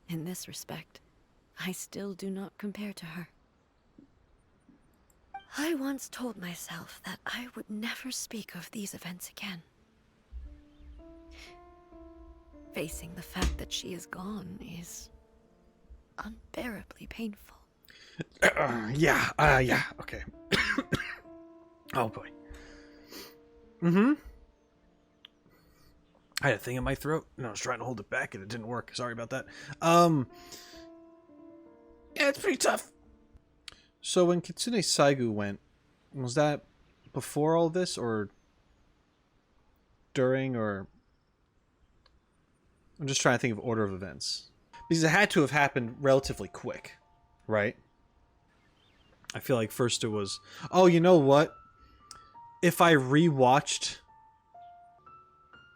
In this respect, I still do not compare to her. I once told myself that I would never speak of these events again. Facing the fact that she is gone is unbearably painful. Yeah, okay. Oh boy. Mm-hmm. I had a thing in my throat, and I was trying to hold it back, and it didn't work. Sorry about that. Yeah, it's pretty tough. So when Kitsune Saigu went, was that before all this, or during, or... I'm just trying to think of order of events. Because it had to have happened relatively quick, right? I feel like first it was... Oh, you know what? If I rewatched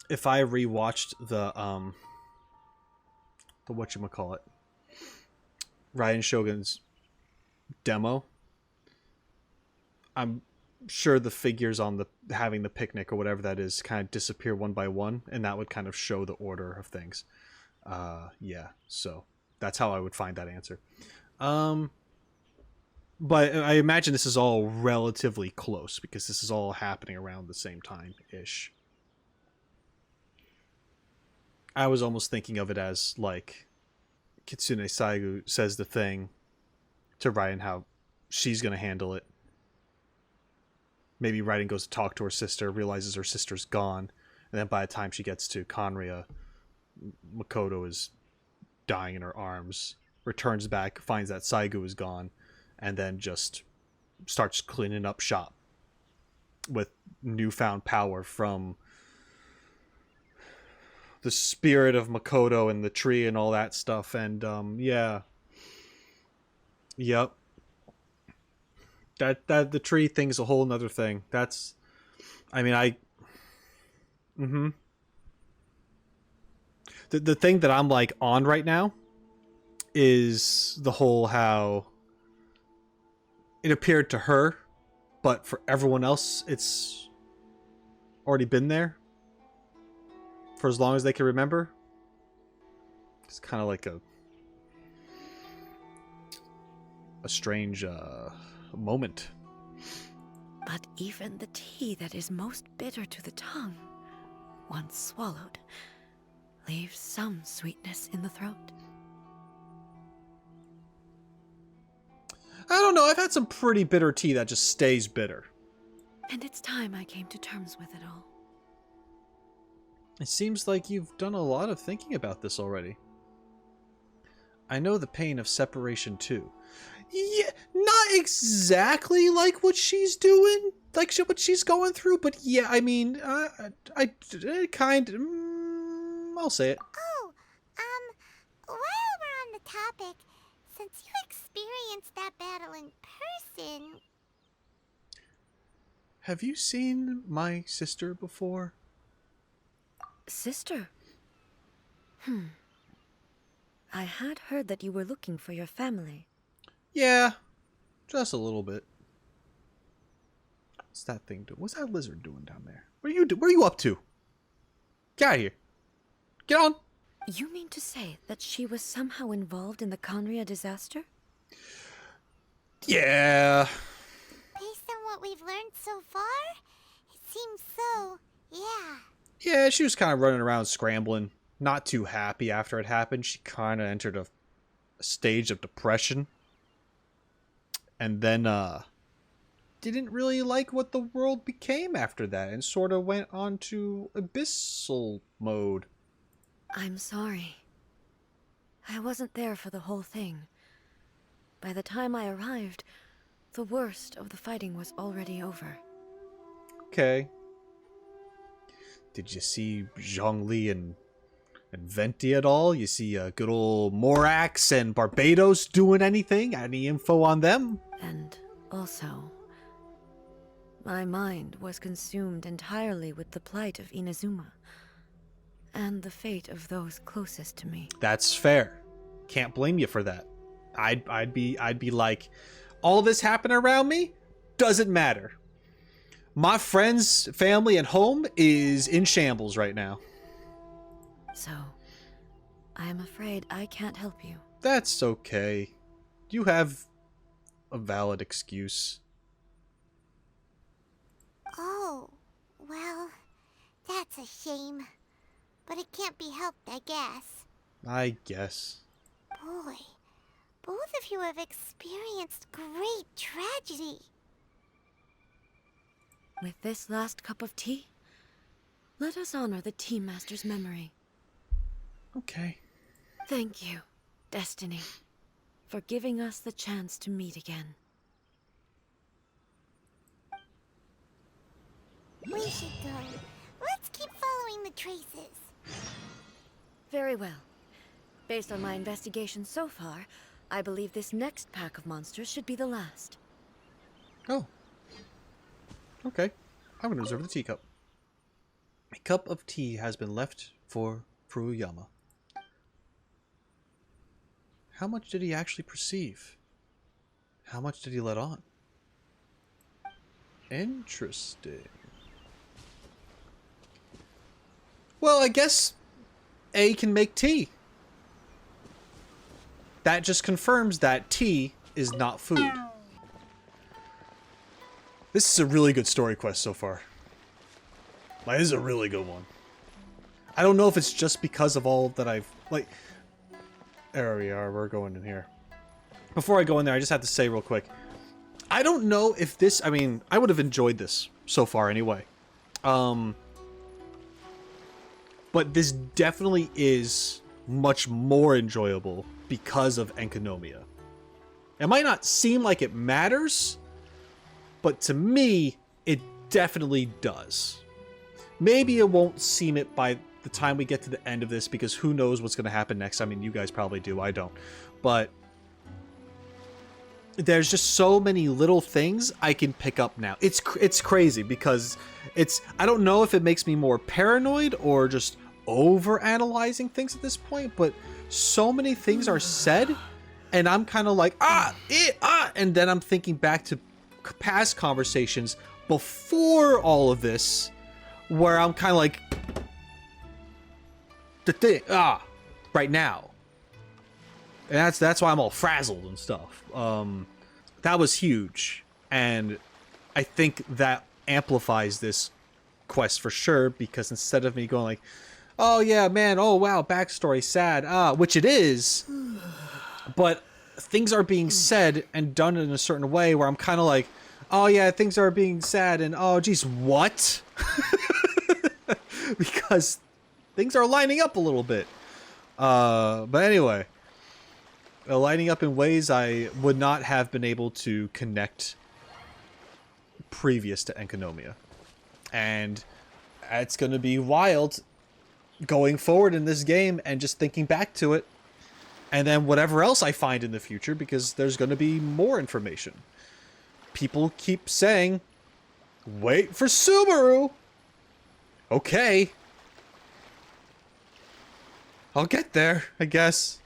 the whatchamacallit, Raiden Shogun's demo, I'm sure the figures on the having the picnic or whatever that is kind of disappear one by one, and that would kind of show the order of things. Yeah, so that's how I would find that answer. But I imagine this is all relatively close because this is all happening around the same time-ish. I was almost thinking of it as, like, Kitsune Saigu says the thing to Raiden, how she's going to handle it. Maybe Raiden goes to talk to her sister, realizes her sister's gone, and then by the time she gets to Conria, Makoto is dying in her arms, returns back, finds that Saigu is gone, and then just starts cleaning up shop with newfound power from the spirit of Makoto and the tree and all that stuff. And yeah, yep, that the tree thing's a whole nother thing. That's, I mean, the thing that I'm like on right now is the whole how it appeared to her, but for everyone else, it's already been there for as long as they can remember. It's kind of like a strange moment. But even the tea that is most bitter to the tongue, once swallowed, leaves some sweetness in the throat. I don't know, I've had some pretty bitter tea that just stays bitter. And it's time I came to terms with it all. It seems like you've done a lot of thinking about this already. I know the pain of separation too. Yeah, not exactly like what she's doing, like what she's going through, but yeah, I mean, I kind of, I'll say it. Oh, while we're on the topic, since you experienced that battle in person... Have you seen my sister before? Sister? I had heard that you were looking for your family. Yeah, just a little bit. What's that thing doing? What's that lizard doing down there? Where are you up to? Get out of here. Get on. You mean to say that she was somehow involved in the Conria disaster? Yeah. Based on what we've learned so far, it seems so. Yeah. Yeah, she was kind of running around scrambling. Not too happy after it happened. She kind of entered a stage of depression. And then, didn't really like what the world became after that and sort of went on to abyssal mode. I'm sorry. I wasn't there for the whole thing. By the time I arrived, the worst of the fighting was already over. Okay. Did you see Zhongli and Venti at all? You see good old Morax and Barbados doing anything? Any info on them? And also, my mind was consumed entirely with the plight of Inazuma and the fate of those closest to me. That's fair. Can't blame you for that. I'd be like, all this happened around me doesn't matter. My friends, family, and home is in shambles right now. So, I am afraid I can't help you. That's okay. You have a valid excuse. Oh, well, that's a shame. But it can't be helped, I guess. I guess. Boy, both of you have experienced great tragedy. With this last cup of tea, let us honor the Tea Master's memory. Okay. Thank you, Destiny, for giving us the chance to meet again. We should go. Let's keep following the traces. Very well. Based on my investigation so far, I believe this next pack of monsters should be the last. Oh. Okay. I'm going to reserve the teacup. A cup of tea has been left for Furuyama. How much did he actually perceive? How much did he let on? Interesting. Well, I guess A can make tea. That just confirms that tea is not food. This is a really good story quest so far. Like, this is a really good one. I don't know if it's just because of all that I've... Like, there we are. We're going in here. Before I go in there, I just have to say real quick. I don't know if this... I mean, I would have enjoyed this so far anyway. But this definitely is much more enjoyable because of Enkanomiya. It might not seem like it matters, but to me, it definitely does. Maybe it won't seem it by the time we get to the end of this, because who knows what's going to happen next. I mean, you guys probably do. I don't. But there's just so many little things I can pick up now. It's crazy because I don't know if it makes me more paranoid or just over-analyzing things at this point, but so many things are said, and I'm kind of like, and then I'm thinking back to past conversations before all of this, where I'm kind of like, right now. And that's why I'm all frazzled and stuff. That was huge, and I think that amplifies this quest for sure, because instead of me going like, oh yeah, man, oh wow, backstory, sad, which it is, but things are being said and done in a certain way where I'm kind of like, oh yeah, things are being sad, and oh geez, what? Because things are lining up a little bit. But anyway, lining up in ways I would not have been able to connect previous to Enkanomiya. And it's going to be wild going forward in this game and just thinking back to it. And then whatever else I find in the future, because there's going to be more information. People keep saying, wait for Subaru. Okay. I'll get there, I guess.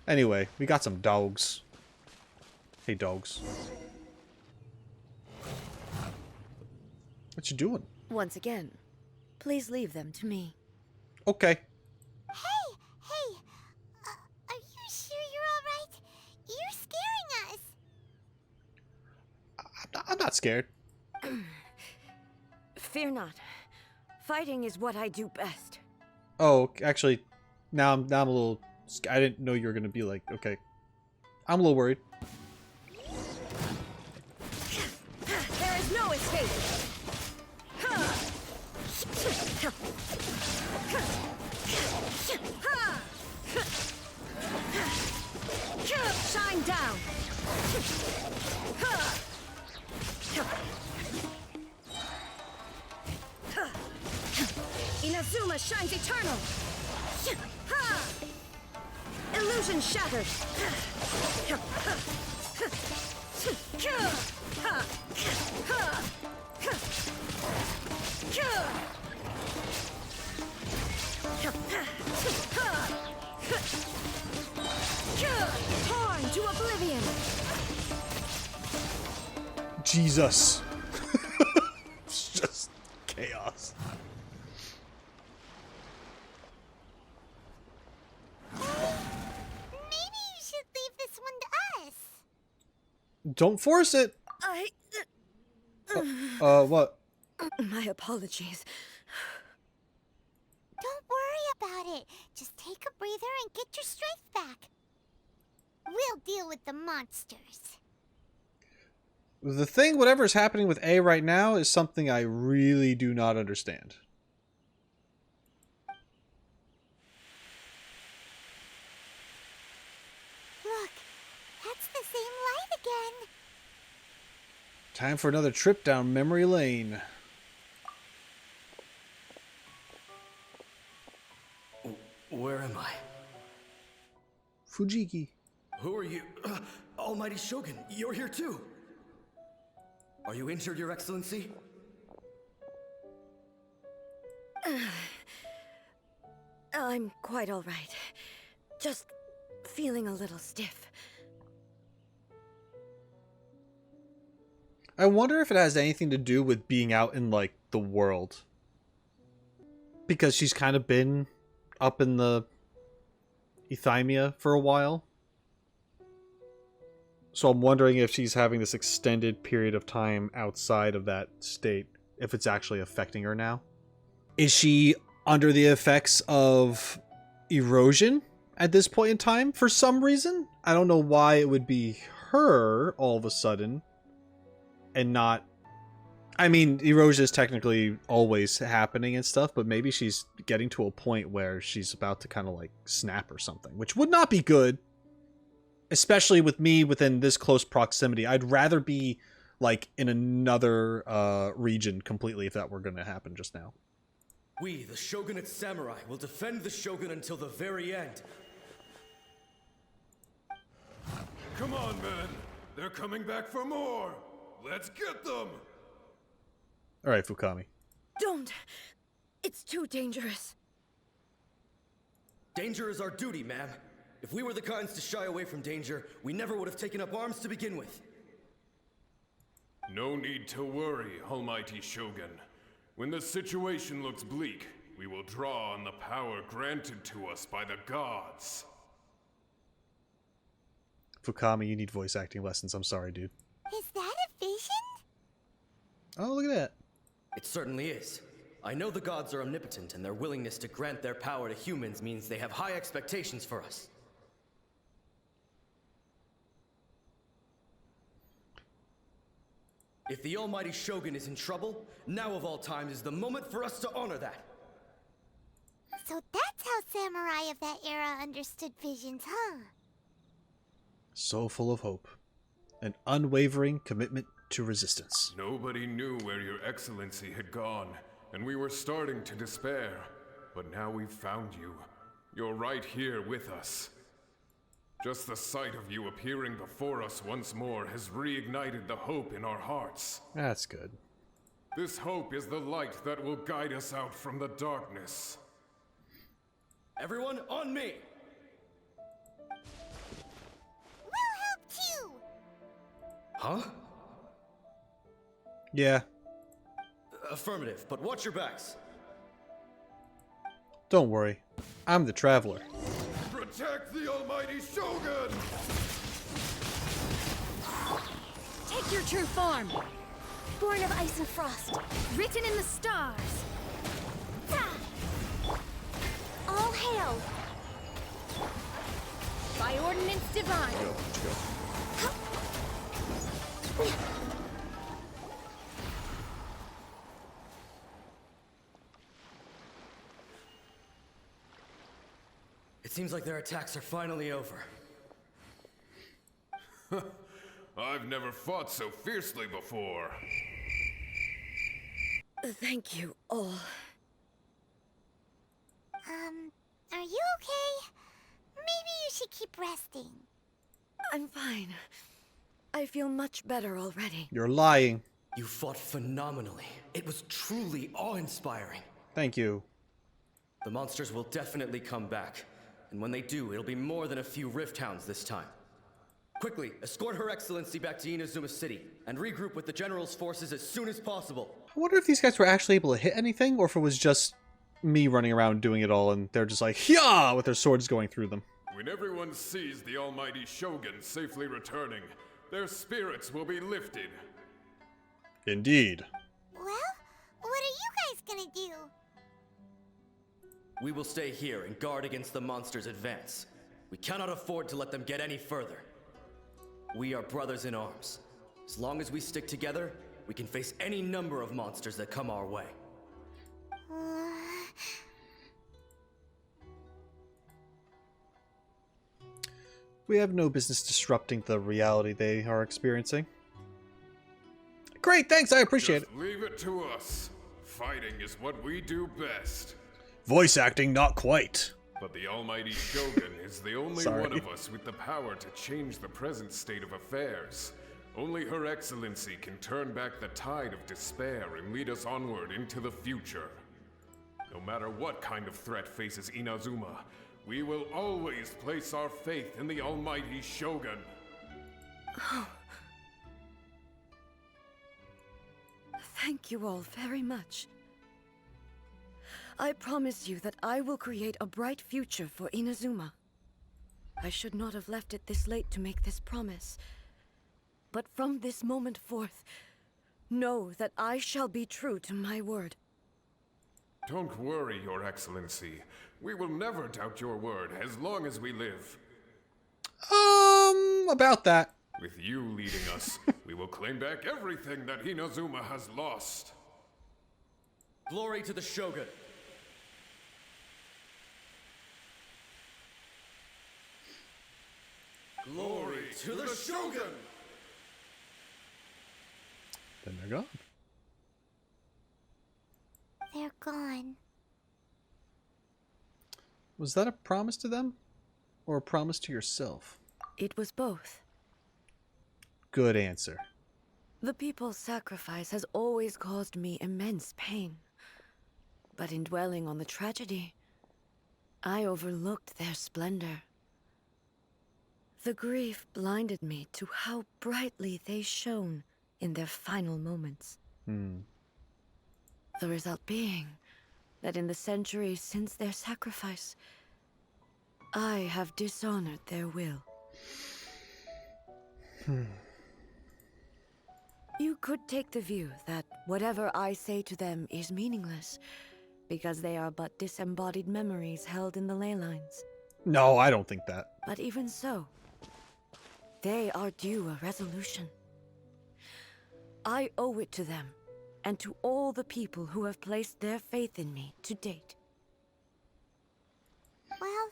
Anyway, we got some dogs. Hey, dogs. What you doing? Once again, please leave them to me. Okay. Hey, are you sure you're alright? You're scaring us. I'm not scared. Fear not. Fighting is what I do best. Oh, actually, now I'm a little. I didn't know you were gonna be like. Okay, I'm a little worried. There is no escape. Shine down. Inazuma shines eternal. Illusion shattered. Torn to oblivion. Jesus. It's just chaos. Maybe you should leave this one to us. Don't force it. What? My apologies. Don't worry about it. Just take a breather and get your strength back. We'll deal with the monsters. The thing, whatever's happening with A right now, is something I really do not understand. Look, that's the same light again. Time for another trip down memory lane. Where am I? Fujiki. Who are you? Almighty Shogun, you're here too! Are you injured, Your Excellency? I'm quite all right. Just feeling a little stiff. I wonder if it has anything to do with being out in, like, the world. Because she's kind of been up in the Euthymia for a while. So I'm wondering if she's having this extended period of time outside of that state, if it's actually affecting her now. Is she under the effects of erosion at this point in time for some reason? I don't know why it would be her all of a sudden and not... I mean, erosion is technically always happening and stuff, but maybe she's getting to a point where she's about to kind of like snap or something, which would not be good. Especially with me within this close proximity. I'd rather be like in another region completely if that were going to happen just now. We, the Shogunate Samurai, will defend the Shogun until the very end. Come on, men. They're coming back for more. Let's get them. All right, Fukami. Don't! It's too dangerous. Danger is our duty, ma'am. If we were the kinds to shy away from danger, we never would have taken up arms to begin with. No need to worry, Almighty Shogun. When the situation looks bleak, we will draw on the power granted to us by the gods. Fukami, you need voice acting lessons. I'm sorry, dude. Is that a vision? Oh, look at that. It certainly is. I know the gods are omnipotent, and their willingness to grant their power to humans means they have high expectations for us. If the Almighty Shogun is in trouble, now of all times is the moment for us to honor that. So that's how samurai of that era understood visions, huh? So full of hope. An unwavering commitment to resistance. Nobody knew where your excellency had gone, and we were starting to despair. But now we've found you. You're right here with us. Just the sight of you appearing before us once more has reignited the hope in our hearts. That's good. This hope is the light that will guide us out from the darkness. Everyone, on me! We'll help too! Huh? Yeah. Affirmative, but watch your backs. Don't worry. I'm the traveler. Protect the Almighty Shogun! Take your true form! Born of ice and frost, written in the stars. All hail! By ordinance divine. It seems like their attacks are finally over. I've never fought so fiercely before. Thank you all. Are you okay? Maybe you should keep resting. I'm fine. I feel much better already. You're lying. You fought phenomenally. It was truly awe-inspiring. Thank you. The monsters will definitely come back. And when they do, it'll be more than a few Rift Hounds this time. Quickly, escort Her Excellency back to Inazuma City, and regroup with the General's forces as soon as possible. I wonder if these guys were actually able to hit anything, or if it was just me running around doing it all, and they're just like, "Hyah!" with their swords going through them. When everyone sees the almighty Shogun safely returning, their spirits will be lifted. Indeed. Well, what are you guys gonna do? We will stay here and guard against the monsters' advance. We cannot afford to let them get any further. We are brothers in arms. As long as we stick together, we can face any number of monsters that come our way. We have no business disrupting the reality they are experiencing. Great, thanks, I appreciate Just leave it to us. Fighting is what we do best. it. Voice acting, not quite. But the almighty Shogun is the only Sorry. one of us with the power to change the present state of affairs. Only Her Excellency can turn back the tide of despair and lead us onward into the future. No matter what kind of threat faces Inazuma, we will always place our faith in the almighty Shogun. Thank you all very much. I promise you that I will create a bright future for Inazuma. I should not have left it this late to make this promise. But from this moment forth, know that I shall be true to my word. Don't worry, Your Excellency. We will never doubt your word as long as we live. About that. With you leading us, we will claim back everything that Inazuma has lost. Glory to the Shogun! Glory to the Shogun! Then they're gone. They're gone. Was that a promise to them? Or a promise to yourself? It was both. Good answer. The people's sacrifice has always caused me immense pain. But in dwelling on the tragedy, I overlooked their splendor. The grief blinded me to how brightly they shone in their final moments. The result being that in the centuries since their sacrifice, I have dishonored their will. You could take the view that whatever I say to them is meaningless, because they are but disembodied memories held in the ley lines. No, I don't think that. But even so, they are due a resolution. I owe it to them, and to all the people who have placed their faith in me to date. Well,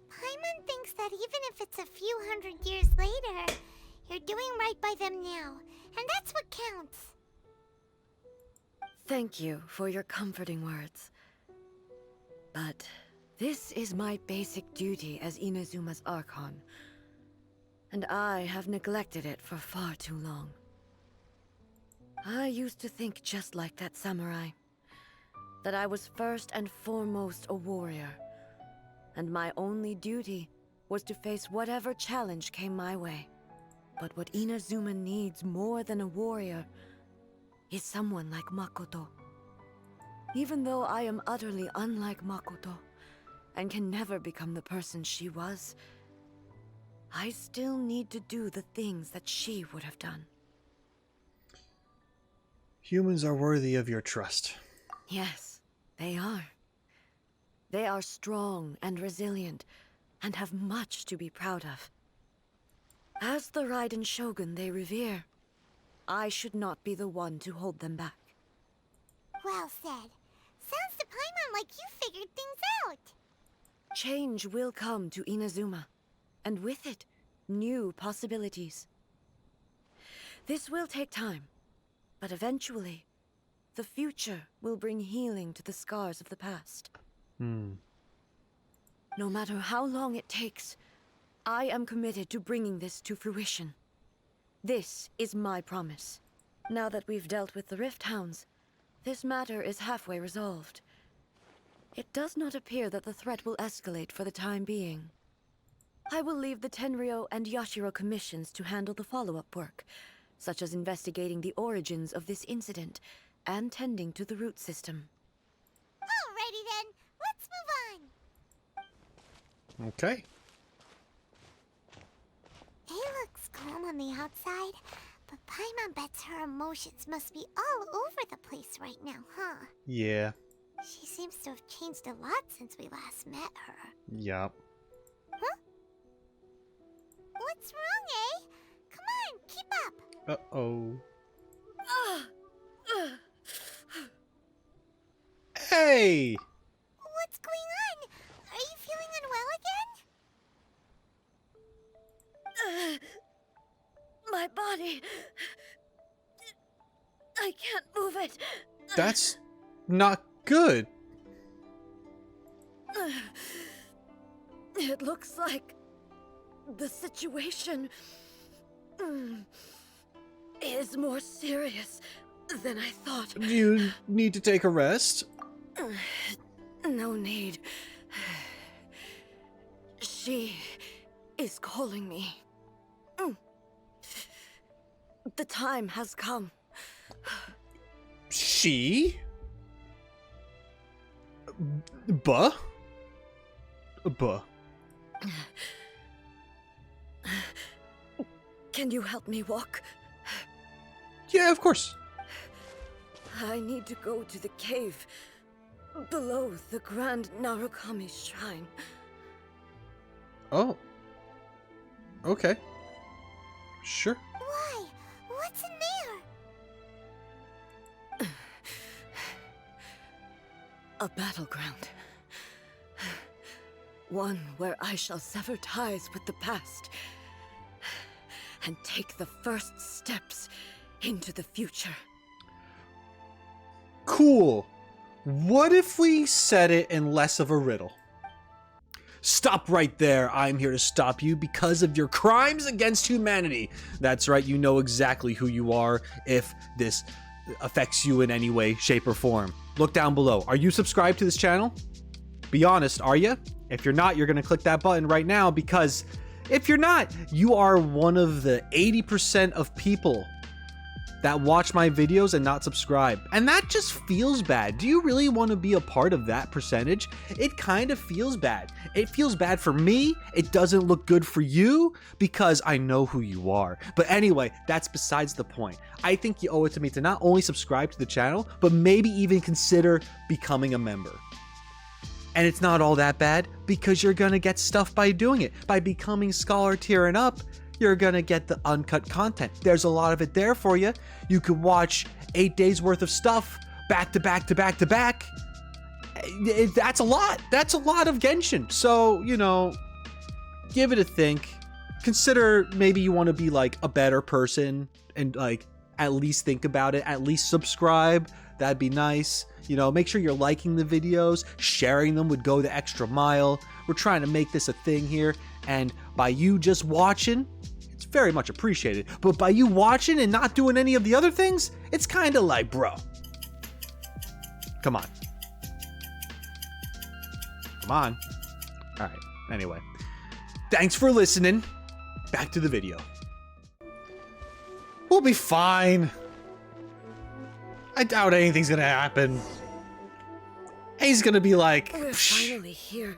Paimon thinks that even if it's a few hundred years later, you're doing right by them now, and that's what counts. Thank you for your comforting words. But this is my basic duty as Inazuma's Archon, and I have neglected it for far too long. I used to think just like that samurai, that I was first and foremost a warrior, and my only duty was to face whatever challenge came my way. But what Inazuma needs more than a warrior is someone like Makoto. Even though I am utterly unlike Makoto, and can never become the person she was, I still need to do the things that she would have done. Humans are worthy of your trust. Yes, they are. They are strong and resilient, and have much to be proud of. As the Raiden Shogun they revere, I should not be the one to hold them back. Well said. Sounds to Paimon like you figured things out. Change will come to Inazuma, and with it, new possibilities. This will take time, but eventually, the future will bring healing to the scars of the past. No matter how long it takes, I am committed to bringing this to fruition. This is my promise. Now that we've dealt with the Rift Hounds, this matter is halfway resolved. It does not appear that the threat will escalate for the time being. I will leave the Tenryo and Yashiro commissions to handle the follow-up work, such as investigating the origins of this incident and tending to the root system. Alrighty then, let's move on. Okay. He looks calm on the outside, but Paimon bets her emotions must be all over the place right now, huh? Yeah. She seems to have changed a lot since we last met her. Yep. Huh? What's wrong, eh? Come on, keep up. Uh-oh. Hey! What's going on? Are you feeling unwell again? My body... I can't move it. That's not good. It looks like the situation is more serious than I thought. You need to take a rest. No need. She is calling me. The time has come. She? Buh? Buh. Can you help me walk? Yeah, of course. I need to go to the cave below the Grand Narukami Shrine. Oh. Okay. Sure. Why? What's in there? A battleground. One where I shall sever ties with the past and take the first steps into the future. Cool. What if we said it in less of a riddle? Stop right there. I'm here to stop you because of your crimes against humanity. That's right, you know exactly who you are if this affects you in any way, shape, or form. Look down below. Are you subscribed to this channel? Be honest, are you? If you're not, you're going to click that button right now, because if you're not, you are one of the 80% of people that watch my videos and not subscribe. And that just feels bad. Do you really want to be a part of that percentage? It kind of feels bad. It feels bad for me. It doesn't look good for you because I know who you are. But anyway, that's besides the point. I think you owe it to me to not only subscribe to the channel, but maybe even consider becoming a member. And it's not all that bad because you're gonna get stuff by doing it. By becoming Scholar Tier and up, you're gonna get the uncut content. There's a lot of it there for you. You could watch 8 days worth of stuff back to back to back to back. That's a lot. That's a lot of Genshin. So, you know, give it a think. Consider maybe you want to be like a better person and like at least think about it. At least subscribe. That'd be nice. You know, make sure you're liking the videos. Sharing them would go the extra mile. We're trying to make this a thing here. And by you just watching, it's very much appreciated. But by you watching and not doing any of the other things, it's kind of like, bro, come on. Come on. All right. Anyway, thanks for listening. Back to the video. We'll be fine. I doubt anything's gonna happen. He's gonna be like, we're finally here.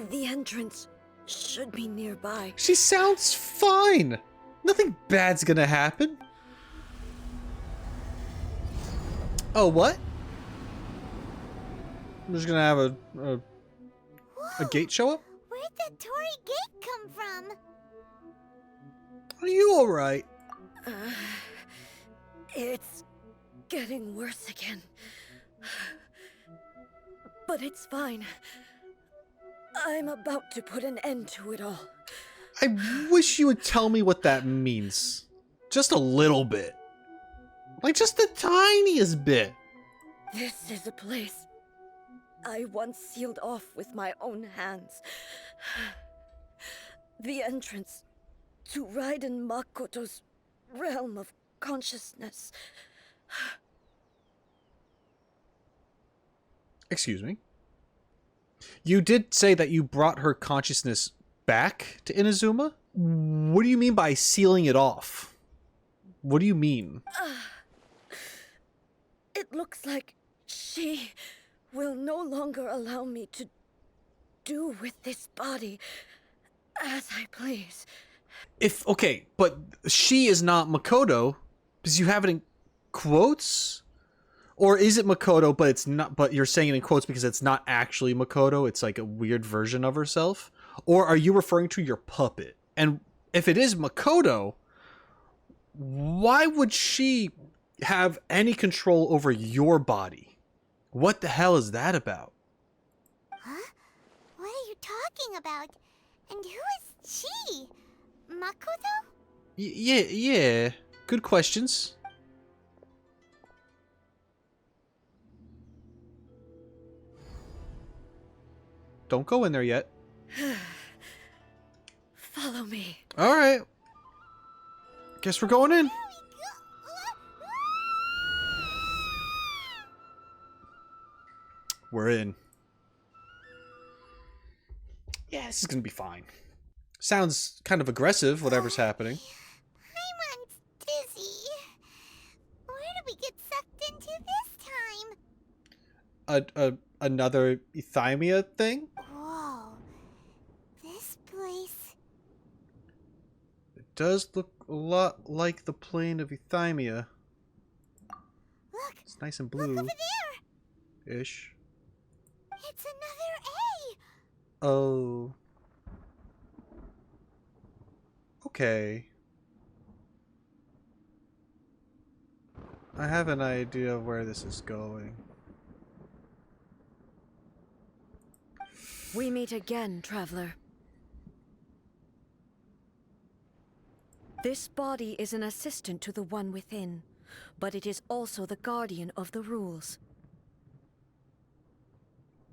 The entrance should be nearby. She sounds fine. Nothing bad's gonna happen. Oh, what? I'm just gonna have a gate show up? Where'd the Torii gate come from? Are you alright? It's getting worse again. But it's fine. I'm about to put an end to it all. I wish you would tell me what that means. Just a little bit. Like, just the tiniest bit. This is a place I once sealed off with my own hands. The entrance to Raiden Makoto's realm of consciousness. Excuse me. You did say that you brought her consciousness back to Inazuma? What do you mean by sealing it off? What do you mean? It looks like she will no longer allow me to do with this body as I please. Okay, but she is not Makoto, because you have it in quotes? Or is it Makoto, but it's not, but you're saying it in quotes because it's not actually Makoto, it's like a weird version of herself? Or are you referring to your puppet? And if it is Makoto, why would she have any control over your body? What the hell is that about? Huh? What are you talking about? And who is she? Makoto? Yeah. Good questions. Don't go in there yet. Follow me. All right. Guess we're going in. We're in. Yeah, this is gonna be fine. Sounds kind of aggressive, whatever's happening. Paimon's dizzy. Where did we get sucked into this time? Another Euthymia thing? Whoa. This place... It does look a lot like the plane of Euthymia. Look! It's nice and Look blue. over there! Ish. It's another A! Oh. Okay. I have an idea of where this is going. We meet again, traveler. This body is an assistant to the one within, but it is also the guardian of the rules.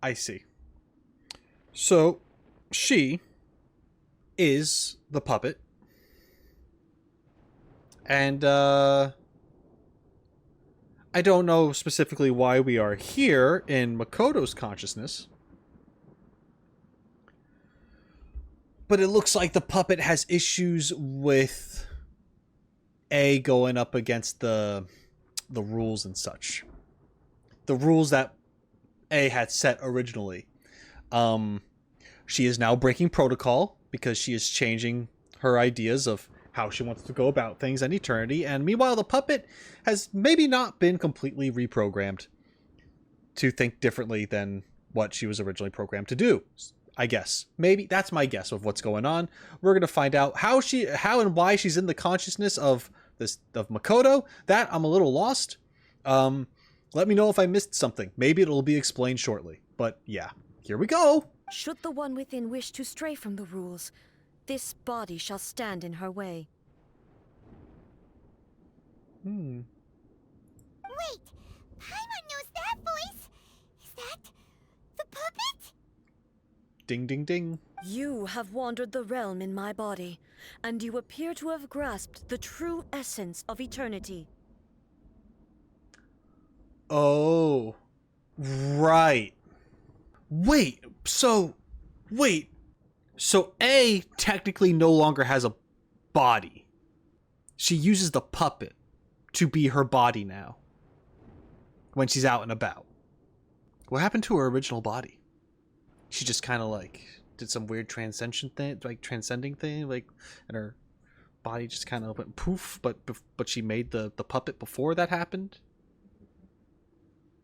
I see. So, she is the puppet. And, I don't know specifically why we are here in Makoto's consciousness. But it looks like the puppet has issues with A going up against the rules and such. The rules that A had set originally. She is now breaking protocol because she is changing her ideas of how she wants to go about things in eternity. And meanwhile, the puppet has maybe not been completely reprogrammed to think differently than what she was originally programmed to do. I guess. Maybe that's my guess of what's going on. We're going to find out how and why she's in the consciousness of Makoto. That I'm a little lost. Let me know if I missed something. Maybe it'll be explained shortly. But yeah, here we go. Should the one within wish to stray from the rules, this body shall stand in her way. Wait! Paimon knows that voice! Is that... the puppet? Ding, ding, ding. You have wandered the realm in my body, and you appear to have grasped the true essence of eternity. Oh. Right. Wait, so A technically no longer has a body. She uses the puppet to be her body now. When she's out and about. What happened to her original body? She just kind of like did some weird transcending thing, like, and her body just kind of went poof. But she made the puppet before that happened.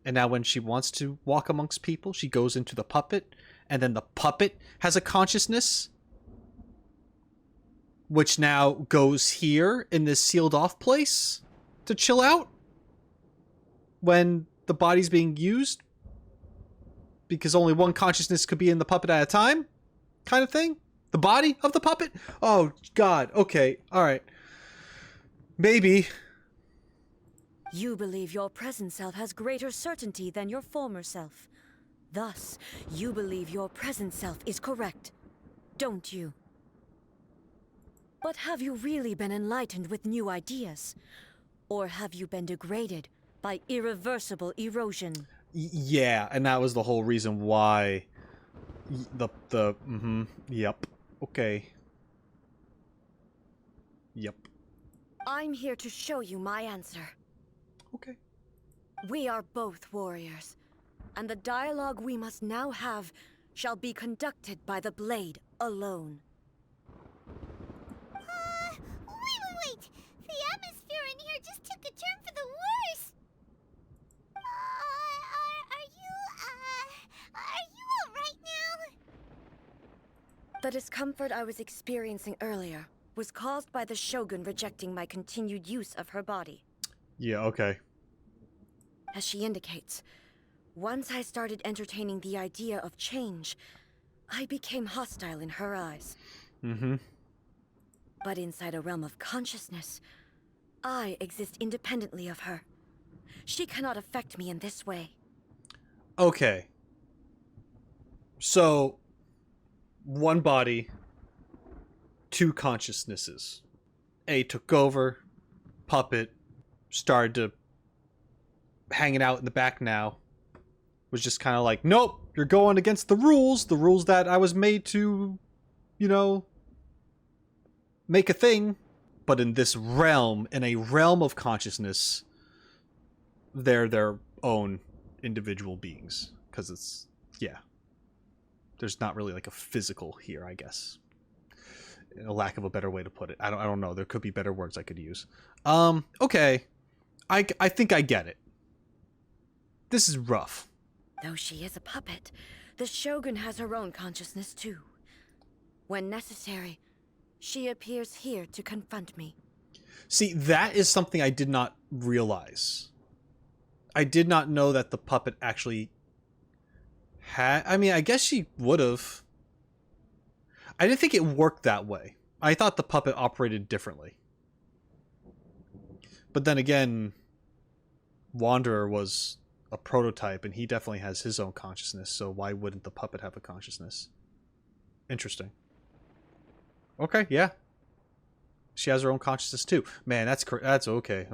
And now when she wants to walk amongst people, she goes into the puppet, and then the puppet has a consciousness, which now goes here in this sealed off place to chill out when the body's being used, because only one consciousness could be in the puppet at a time, kind of thing. The body of the puppet? Oh, God. Okay. All right. Maybe. You believe your present self has greater certainty than your former self. Thus, you believe your present self is correct, don't you? But have you really been enlightened with new ideas? Or have you been degraded by irreversible erosion? Yeah, and that was the whole reason why yep. Okay. Yep. I'm here to show you my answer. Okay. We are both warriors, and the dialogue we must now have shall be conducted by the blade alone. Wait! The atmosphere in here just took a turn for the worse! Are you alright now? The discomfort I was experiencing earlier was caused by the Shogun rejecting my continued use of her body. Yeah, okay. As she indicates, once I started entertaining the idea of change, I became hostile in her eyes. Mm-hmm. But inside a realm of consciousness, I exist independently of her. She cannot affect me in this way. Okay. So, one body, two consciousnesses. A took over, puppet, started to hanging out in the back now. Was just kind of like, nope, you're going against the rules that I was made to, you know, make a thing. But in this realm, in a realm of consciousness, they're their own individual beings. Because it's, yeah. There's not really like a physical here, I guess. A lack of a better way to put it. I don't know. There could be better words I could use. Okay. I think I get it. This is rough. Though she is a puppet, the Shogun has her own consciousness too. When necessary, she appears here to confront me. See, that is something I did not realize. I did not know that the puppet actually had... I mean, I guess she would have. I didn't think it worked that way. I thought the puppet operated differently. But then again, Wanderer was a prototype, and he definitely has his own consciousness, so why wouldn't the puppet have a consciousness? Interesting. Okay, yeah. She has her own consciousness too. Man, that's okay.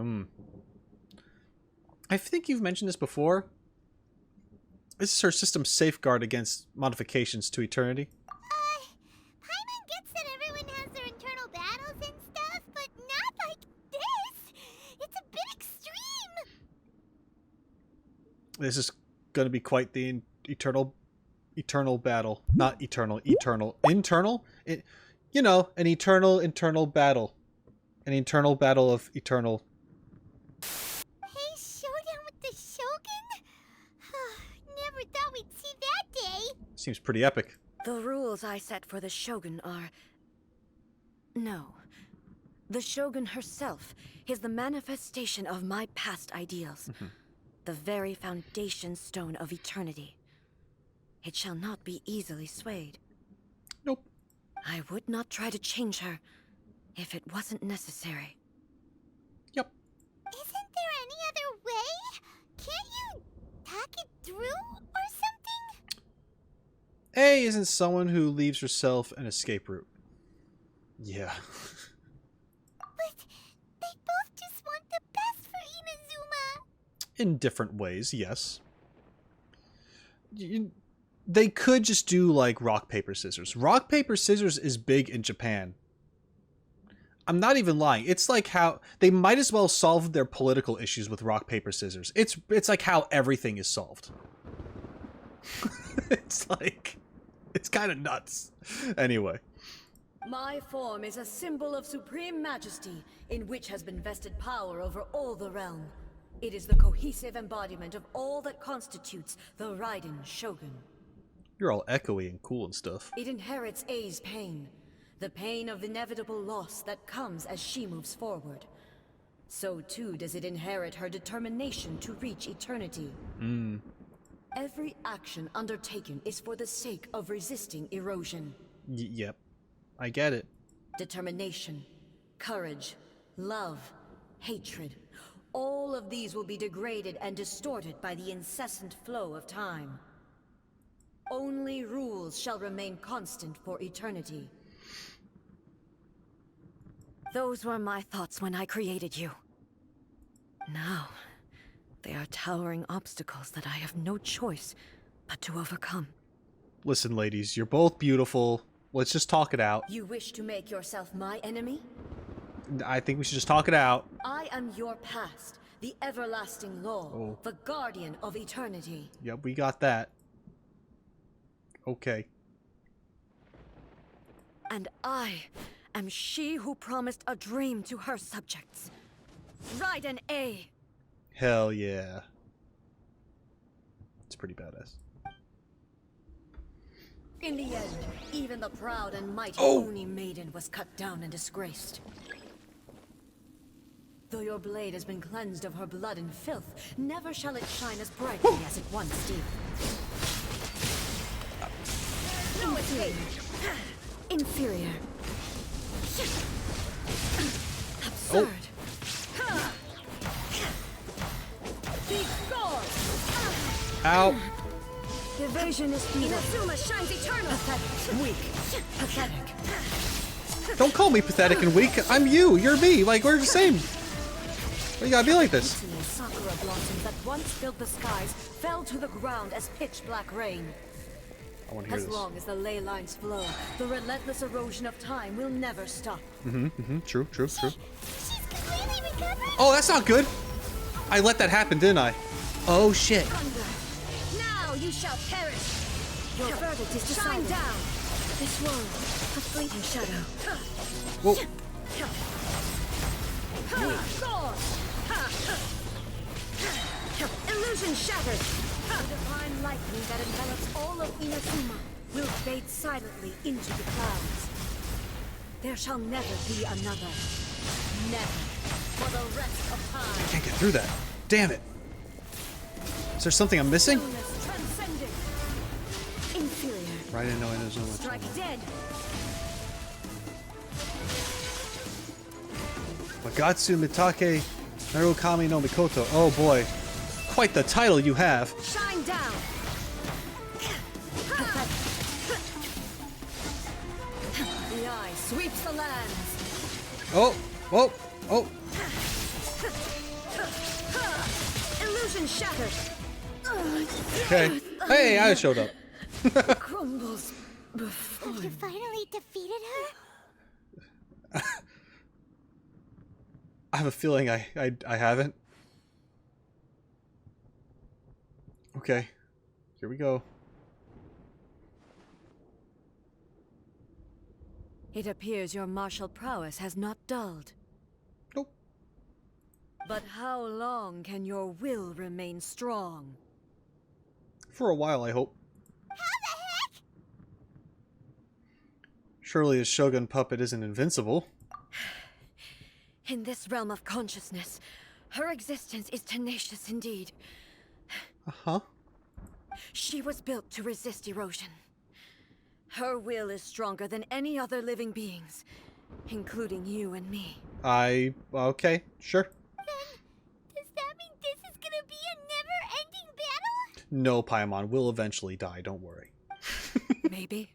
I think you've mentioned this before. This is her system's safeguard against modifications to eternity. Paimon gets that everyone has their internal battles and stuff, but not like this! It's a bit extreme! This is going to be quite the eternal battle. Not eternal. Internal? You know, an internal battle. An internal battle of eternal. Hey, showdown with the Shogun? Never thought we'd see that day. Seems pretty epic. The rules I set for the Shogun are... No. The Shogun herself is the manifestation of my past ideals. The very foundation stone of eternity. It shall not be easily swayed. Nope. I would not try to change her if it wasn't necessary. Yep. Isn't there any other way? Can't you talk it through or something? A isn't someone who leaves herself an escape route. Yeah. But they both just want the best for Inazuma. In different ways, yes. They could just do like rock, paper, scissors. Rock, paper, scissors is big in Japan. I'm not even lying. It's like how they might as well solve their political issues with rock, paper, scissors. It's like how everything is solved. It's like, it's kind of nuts. Anyway. My form is a symbol of supreme majesty, in which has been vested power over all the realm. It is the cohesive embodiment of all that constitutes the Raiden Shogun. You're all echoey and cool and stuff. It inherits A's pain, the pain of inevitable loss that comes as she moves forward. So too does it inherit her determination to reach eternity. Every action undertaken is for the sake of resisting erosion. Yep. I get it. Determination, courage, love, hatred. All of these will be degraded and distorted by the incessant flow of time. Only rules shall remain constant for eternity. Those were my thoughts when I created you. Now, they are towering obstacles that I have no choice but to overcome. Listen, ladies, you're both beautiful. Let's just talk it out. You wish to make yourself my enemy? I think we should just talk it out. I am your past, the everlasting law, the guardian of eternity. Yep, we got that. Okay. And I am she who promised a dream to her subjects. Raiden A. Hell yeah. It's pretty badass. In the end, even the proud and mighty Oni maiden was cut down and disgraced. Though your blade has been cleansed of her blood and filth, never shall it shine as brightly as it once did. No escape. Inferior. Absurd. Be gone. Ow. Evasion is futile. Inazuma shines eternal. Pathetic. Weak. Pathetic. Don't call me pathetic and weak. I'm you. You're me. Like, we're the same. Why you gotta be like this? Sakura blossoms that once filled the skies fell to the ground as pitch black rain. I want to hear As this. long as the ley lines flow, the relentless erosion of time will never stop. True. She's completely recovered? Oh, that's not good. I let that happen, didn't I? Oh, shit. Thunder. Now you shall perish. Your verdict is decided. Shine down. This world, a fleeting shadow. Whoa. Gone. Illusion shattered. The divine lightning that envelops all of Inazuma will fade silently into the clouds. There shall never be another. Never. For the rest of time. Can't get through that. Damn it. Is there something I'm missing? Stillness transcendent. Inferior. Right, I know Inazuma. Strike dead. Magatsu Mitake Narukami no Mikoto. Oh boy. Quite the title you have. Shine down. The eye sweeps the lands. Oh. Illusion shattered. Okay. Hey, I showed up. Crumbles before You finally defeated her? I have a feeling I haven't. Okay. Here we go. It appears your martial prowess has not dulled. Nope. But how long can your will remain strong? For a while, I hope. How the heck? Surely a Shogun puppet isn't invincible. In this realm of consciousness, her existence is tenacious indeed. Uh-huh. She was built to resist erosion. Her will is stronger than any other living being's, including you and me. Okay, sure. Does that mean this is gonna be a never-ending battle? No, Paimon, we'll eventually die, don't worry. Maybe.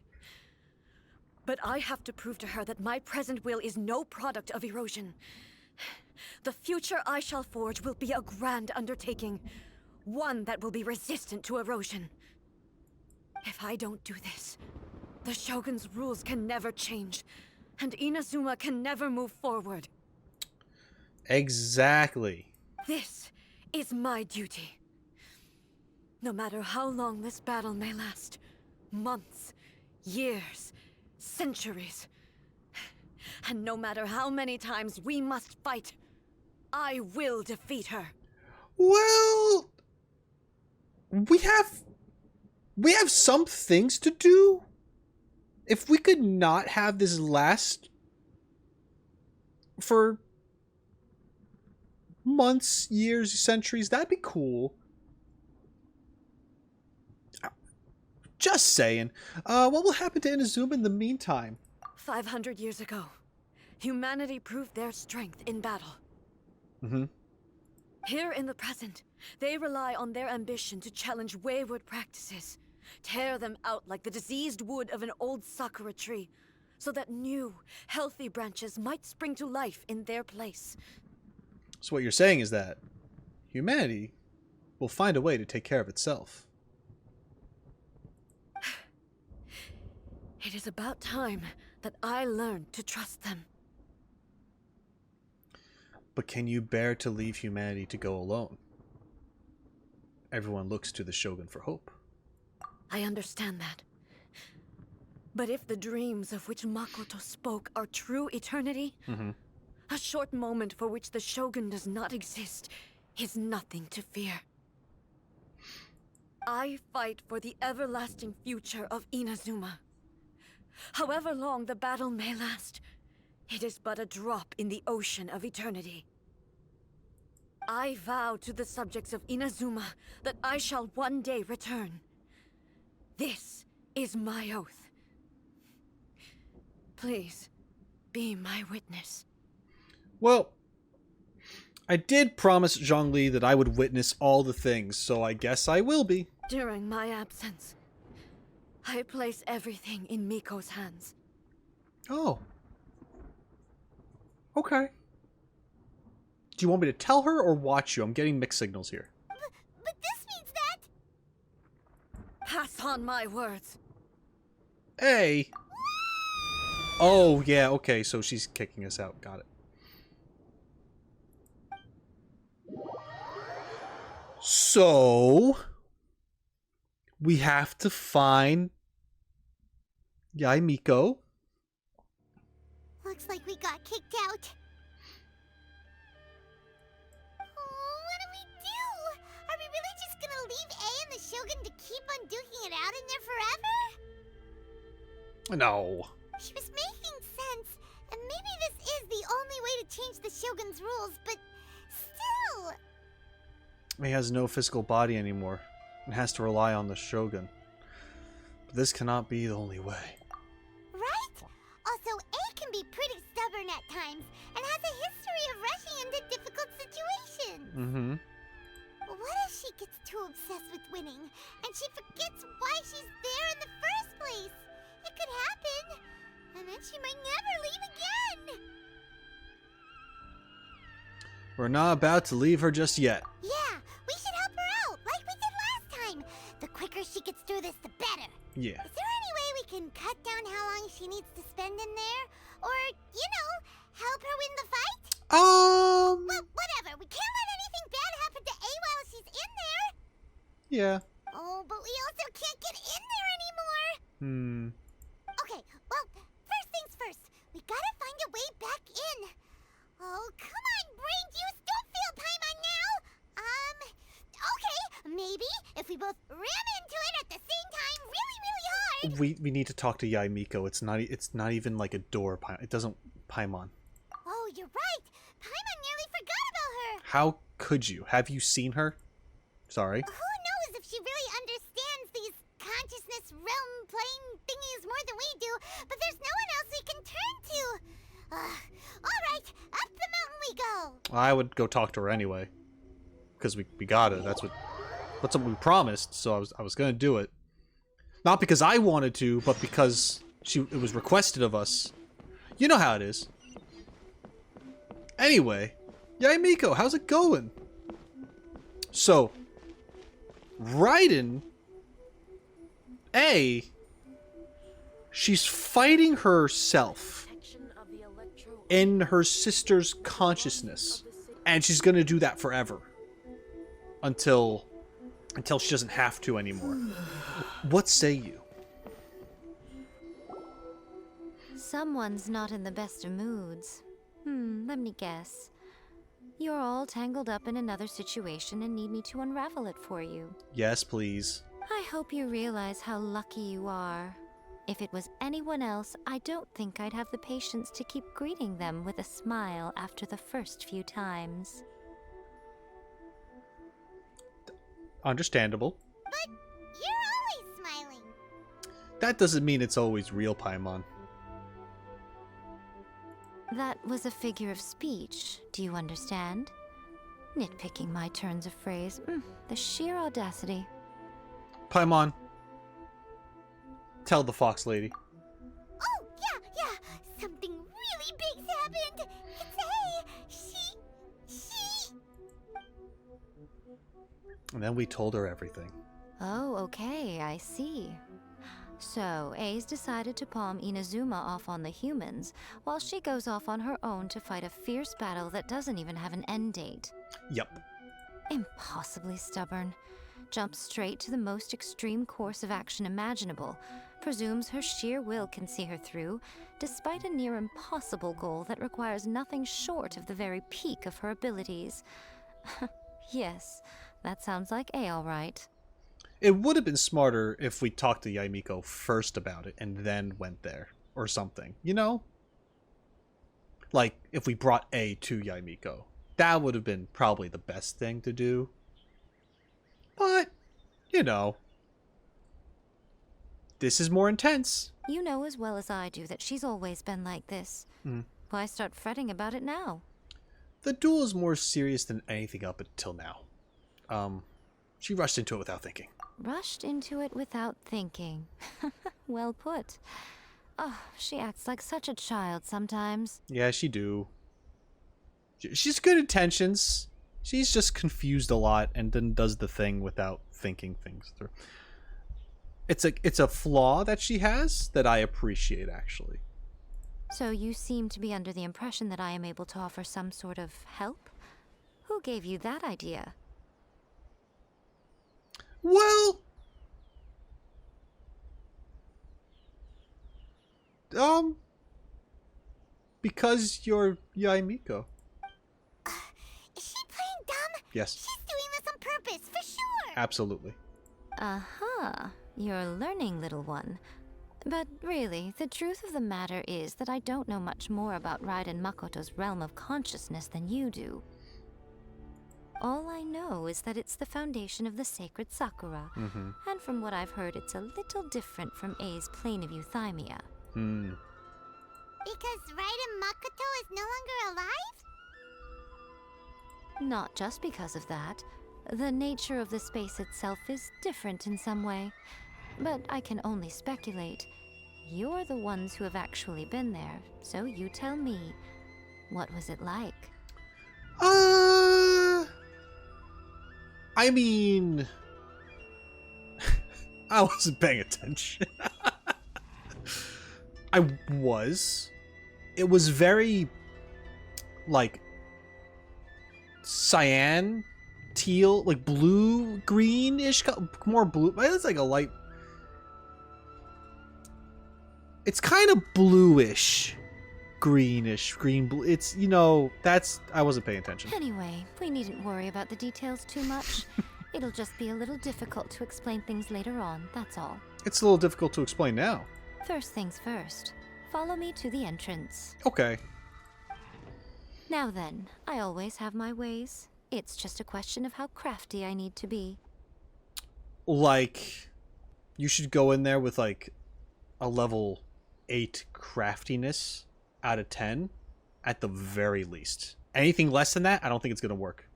But I have to prove to her that my present will is no product of erosion. The future I shall forge will be a grand undertaking, one that will be resistant to erosion. If I don't do this, the Shogun's rules can never change, and Inazuma can never move forward. Exactly. This is my duty. No matter how long this battle may last, months, years, centuries, and no matter how many times we must fight, I will defeat her. Well, we have some things to do. If we could not have this last for months, years, centuries, that'd be cool. Just saying. What will happen to Inazuma in the meantime? 500 years ago, humanity proved their strength in battle. Mm-hmm. Here in the present, they rely on their ambition to challenge wayward practices, tear them out like the diseased wood of an old sakura tree, so that new, healthy branches might spring to life in their place. So what you're saying is that humanity will find a way to take care of itself. It is about time that I learned to trust them. But can you bear to leave humanity to go alone? Everyone looks to the Shogun for hope. I understand that. But if the dreams of which Makoto spoke are true eternity, a short moment for which the Shogun does not exist is nothing to fear. I fight for the everlasting future of Inazuma. However long the battle may last, it is but a drop in the ocean of eternity. I vow to the subjects of Inazuma that I shall one day return. This is my oath. Please, be my witness. Well, I did promise Zhongli that I would witness all the things, so I guess I will be. During my absence, I place everything in Miko's hands. Oh. Okay. Do you want me to tell her or watch you? I'm getting mixed signals here. But this means that... Pass on my words. Hey. Oh, yeah, okay, so she's kicking us out. Got it. So, we have to find Yae Miko. Looks like we got kicked out. Oh, what do we do? Are we really just gonna leave A and the Shogun to keep on duking it out in there forever? No. She was making sense, and maybe this is the only way to change the Shogun's rules, but still... He has no physical body anymore and has to rely on the Shogun. But this cannot be the only way. Right? Also, A can be pretty stubborn at times and has a history of rushing into difficult situations. Mm-hmm. What if she gets too obsessed with winning and she forgets why she's there in the first place? It could happen, and then she might never leave again. We're not about to leave her just yet. Yeah, we should help her out, like we did last time. The quicker she gets through this, the better. Yeah. Is there any way we can cut down how long she needs to spend in there? Or, you know, help her win the fight? Well, whatever. We can't let anything bad happen to A while she's in there. Yeah. Oh, but we also can't get in there anymore. Okay, well, first things first. We gotta find a way back in. Oh, come on, brain juice. Don't feel Paimon now. Okay, maybe if we both ram into it at the same time really, really hard. We need to talk to Yae Miko. It's not even like a door. It doesn't Paimon. Oh, you're right. Paimon nearly forgot about her. How could you? Have you seen her? Sorry. Who knows if she really understands these consciousness realm playing thingies more than we do, but there's no one else we can turn to. Alright, up the mountain we go. I would go talk to her anyway. Because we got it. That's what we promised, so I was gonna do it. Not because I wanted to, but because it was requested of us. You know how it is. Anyway, Yae Miko, how's it going? So, Raiden, she's fighting herself in her sister's consciousness, and she's gonna do that forever until she doesn't have to anymore. What say you? Someone's not in the best of moods. Let me guess. You're all tangled up in another situation and need me to unravel it for you. Yes, please. I hope you realize how lucky you are. If it was anyone else, I don't think I'd have the patience to keep greeting them with a smile after the first few times. Understandable. But you're always smiling. That doesn't mean it's always real, Paimon. That was a figure of speech, do you understand? Nitpicking my turns of phrase. The sheer audacity. Paimon, tell the fox lady. Oh, yeah. Something really big's happened. It's she... And then we told her everything. Oh, okay, I see. So, A's decided to palm Inazuma off on the humans, while she goes off on her own to fight a fierce battle that doesn't even have an end date. Yep. Impossibly stubborn. Jumps straight to the most extreme course of action imaginable. Presumes her sheer will can see her through, despite a near impossible goal that requires nothing short of the very peak of her abilities. Yes, that sounds like A all right. It would have been smarter if we talked to Yaimiko first about it and then went there. Or something, you know? Like, if we brought A to Yaimiko. That would have been probably the best thing to do. But, you know. This is more intense. You know as well as I do that she's always been like this. Why start fretting about it now? The duel is more serious than anything up until now. She rushed into it without thinking. Rushed into it without thinking. Well put. Oh, she acts like such a child sometimes. Yeah, she do. She's good intentions. She's just confused a lot and then does the thing without thinking things through. It's a flaw that she has that I appreciate, actually. So you seem to be under the impression that I am able to offer some sort of help? Who gave you that idea? Well, because you're Yaimiko. Is she playing dumb? Yes. She's doing this on purpose, for sure. Absolutely. Uh-huh. You're learning, little one. But really, the truth of the matter is that I don't know much more about Raiden Makoto's realm of consciousness than you do. All I know is that it's the foundation of the sacred Sakura, and from what I've heard, it's a little different from A's plane of euthymia. Because Raiden Makoto is no longer alive? Not just because of that. The nature of the space itself is different in some way. But I can only speculate. You're the ones who have actually been there, so you tell me. What was it like? I mean, I wasn't paying attention. I was. It was very, like, cyan, teal, like blue, greenish, more blue. It's like a light. It's kind of bluish, greenish, green-blue. It's, you know, that's... I wasn't paying attention. Anyway, we needn't worry about the details too much. It'll just be a little difficult to explain things later on, that's all. It's a little difficult to explain now. First things first. Follow me to the entrance. Okay. Now then, I always have my ways. It's just a question of how crafty I need to be. Like, you should go in there with, like, a level 8 craftiness out of 10 at the very least. Anything less than that, I don't think it's going to work.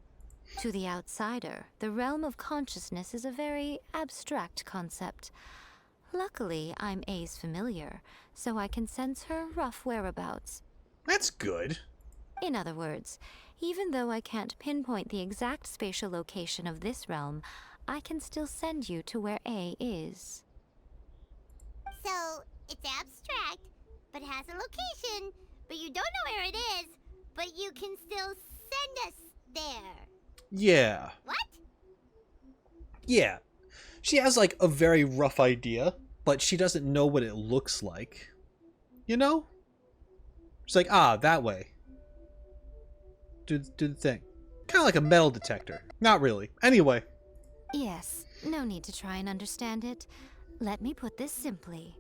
To the outsider, the realm of consciousness is a very abstract concept. Luckily, I'm A's familiar, so I can sense her rough whereabouts. That's good. In other words, even though I can't pinpoint the exact spatial location of this realm, I can still send you to where A is. So, it's abstract, but has a location, but you don't know where it is, but you can still send us there. Yeah. What? Yeah. She has, like, a very rough idea, but she doesn't know what it looks like. You know? She's like, ah, that way. Do the thing. Kind of like a metal detector. Not really. Anyway. Yes, no need to try and understand it. Let me put this simply.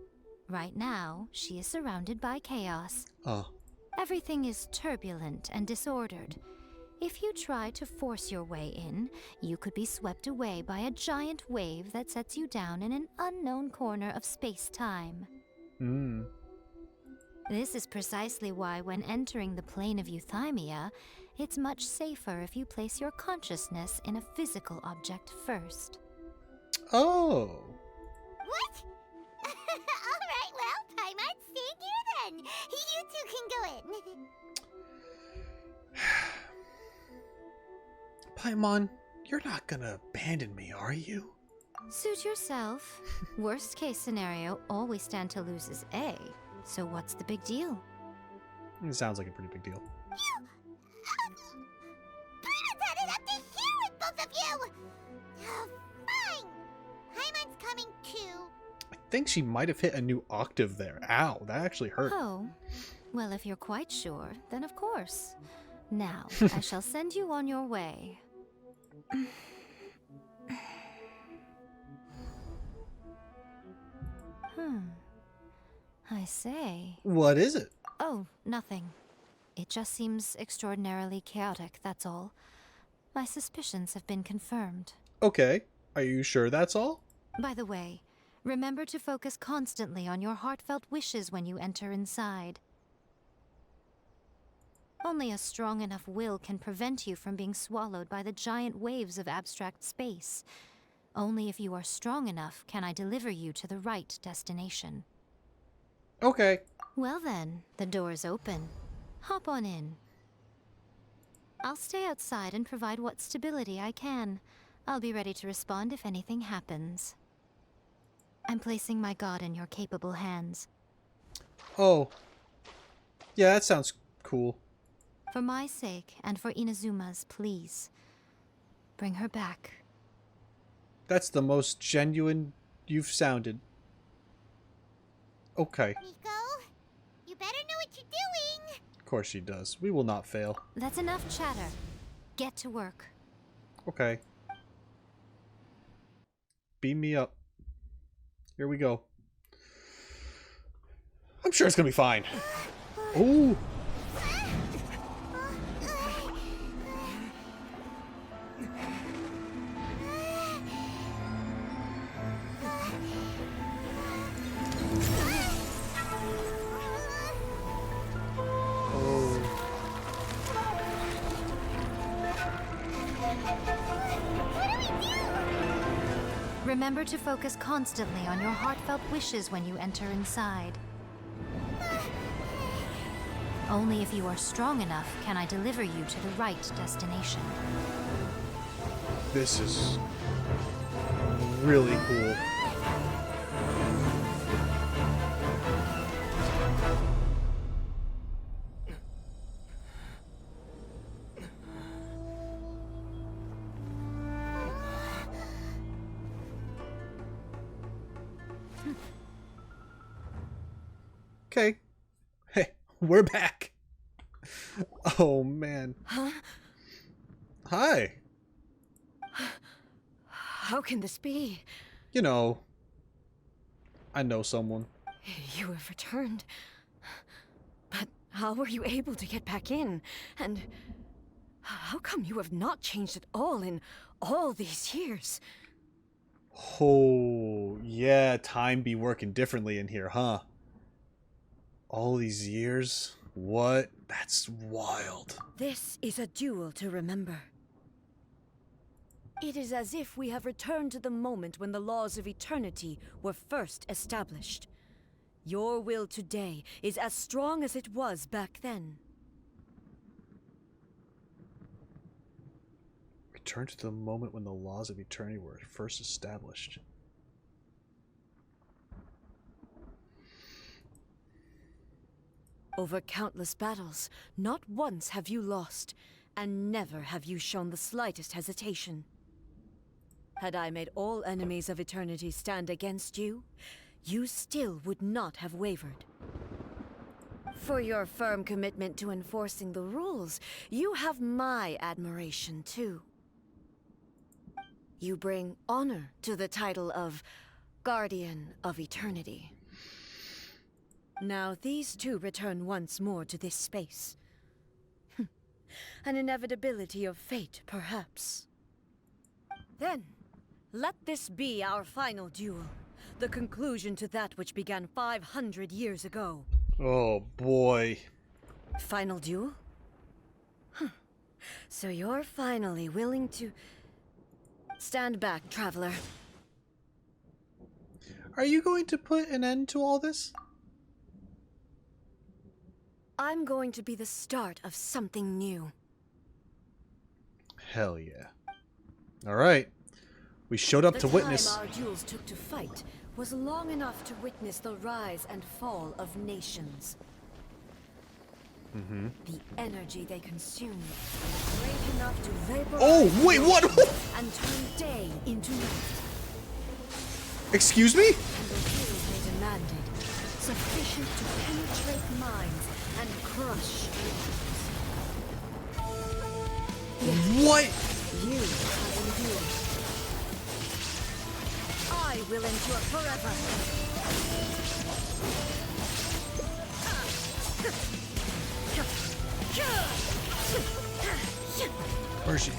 Right now, she is surrounded by chaos. Oh. Everything is turbulent and disordered. If you try to force your way in, you could be swept away by a giant wave that sets you down in an unknown corner of space-time. This is precisely why when entering the plane of euthymia, it's much safer if you place your consciousness in a physical object first. Oh. What? Alright, well, Paimon, stand here then. You two can go in. Paimon, you're not gonna abandon me, are you? Suit yourself. Worst case scenario, all we stand to lose is A. So what's the big deal? It sounds like a pretty big deal. Paimon's had it up to here with both of you! Oh, fine! Paimon's coming too. I think she might have hit a new octave there. Ow, that actually hurt. Oh, well, if you're quite sure, then of course. Now, I shall send you on your way. I say. What is it? Oh, nothing. It just seems extraordinarily chaotic, that's all. My suspicions have been confirmed. Okay. Are you sure that's all? By the way, remember to focus constantly on your heartfelt wishes when you enter inside. Only a strong enough will can prevent you from being swallowed by the giant waves of abstract space. Only if you are strong enough can I deliver you to the right destination. Okay. Well then, the door is open. Hop on in. I'll stay outside and provide what stability I can. I'll be ready to respond if anything happens. I'm placing my god in your capable hands. Oh. Yeah, that sounds cool. For my sake, and for Inazuma's, please. Bring her back. That's the most genuine you've sounded. Okay. Rico, you better know what you're doing! Of course she does. We will not fail. That's enough chatter. Get to work. Okay. Beam me up. Here we go. I'm sure it's gonna be fine. Ooh. Remember to focus constantly on your heartfelt wishes when you enter inside. Only if you are strong enough can I deliver you to the right destination. This is really cool. Okay. Hey, we're back. Oh, man. Huh? Hi. How can this be? You know, I know someone. You have returned. But how were you able to get back in? And how come you have not changed at all in all these years? Oh, yeah, time be working differently in here, huh? All these years? What? That's wild. This is a duel to remember. It is as if we have returned to the moment when the laws of eternity were first established. Your will today is as strong as it was back then. Return to the moment when the laws of eternity were first established. Over countless battles, not once have you lost, and never have you shown the slightest hesitation. Had I made all enemies of eternity stand against you, you still would not have wavered. For your firm commitment to enforcing the rules, you have my admiration too. You bring honor to the title of Guardian of Eternity. Now these two return once more to this space. An inevitability of fate, perhaps. Then, let this be our final duel. The conclusion to that which began 500 years ago. Oh boy. Final duel? So you're finally willing to... Stand back, traveler. Are you going to put an end to all this? I'm going to be the start of something new. Hell yeah. Alright. We showed up to witness... The time our duels took to fight was long enough to witness the rise and fall of nations. The energy they consumed, great enough to vaporize... Oh, wait, what? And turn day into night. Excuse me? And the rules they demanded, sufficient to penetrate minds and crush dreams. What? You have endured. I will endure forever. Where is she?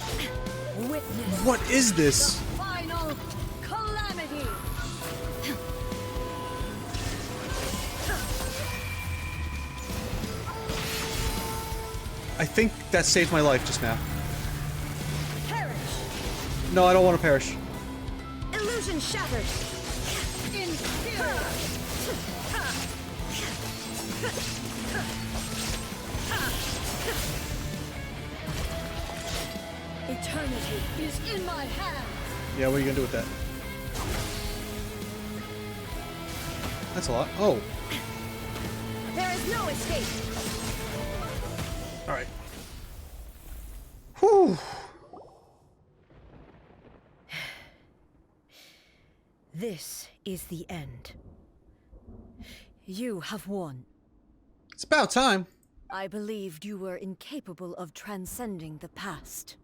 Witness What is this? the final calamity. I think that saved my life just now. Perish. No, I don't want to perish. Illusion shattered. Inferior. Eternity is in my hands. Yeah, what are you gonna do with that? That's a lot. Oh. There is no escape. Alright. Whew. This is the end. You have won. It's about time. I believed you were incapable of transcending the past.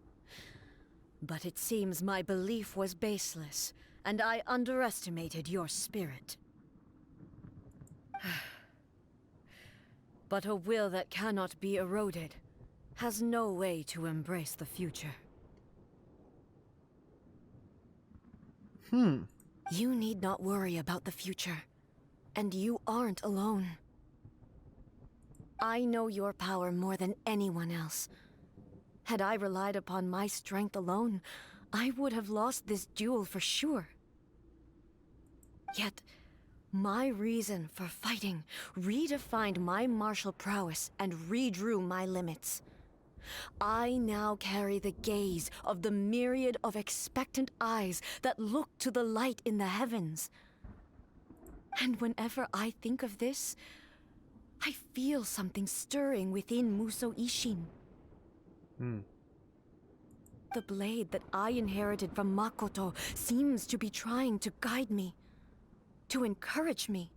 But it seems my belief was baseless, and I underestimated your spirit. But a will that cannot be eroded has no way to embrace the future. You need not worry about the future, and you aren't alone. I know your power more than anyone else. Had I relied upon my strength alone, I would have lost this duel for sure. Yet, my reason for fighting redefined my martial prowess and redrew my limits. I now carry the gaze of the myriad of expectant eyes that look to the light in the heavens. And whenever I think of this, I feel something stirring within Musou Ishin. The blade that I inherited from Makoto seems to be trying to guide me, to encourage me.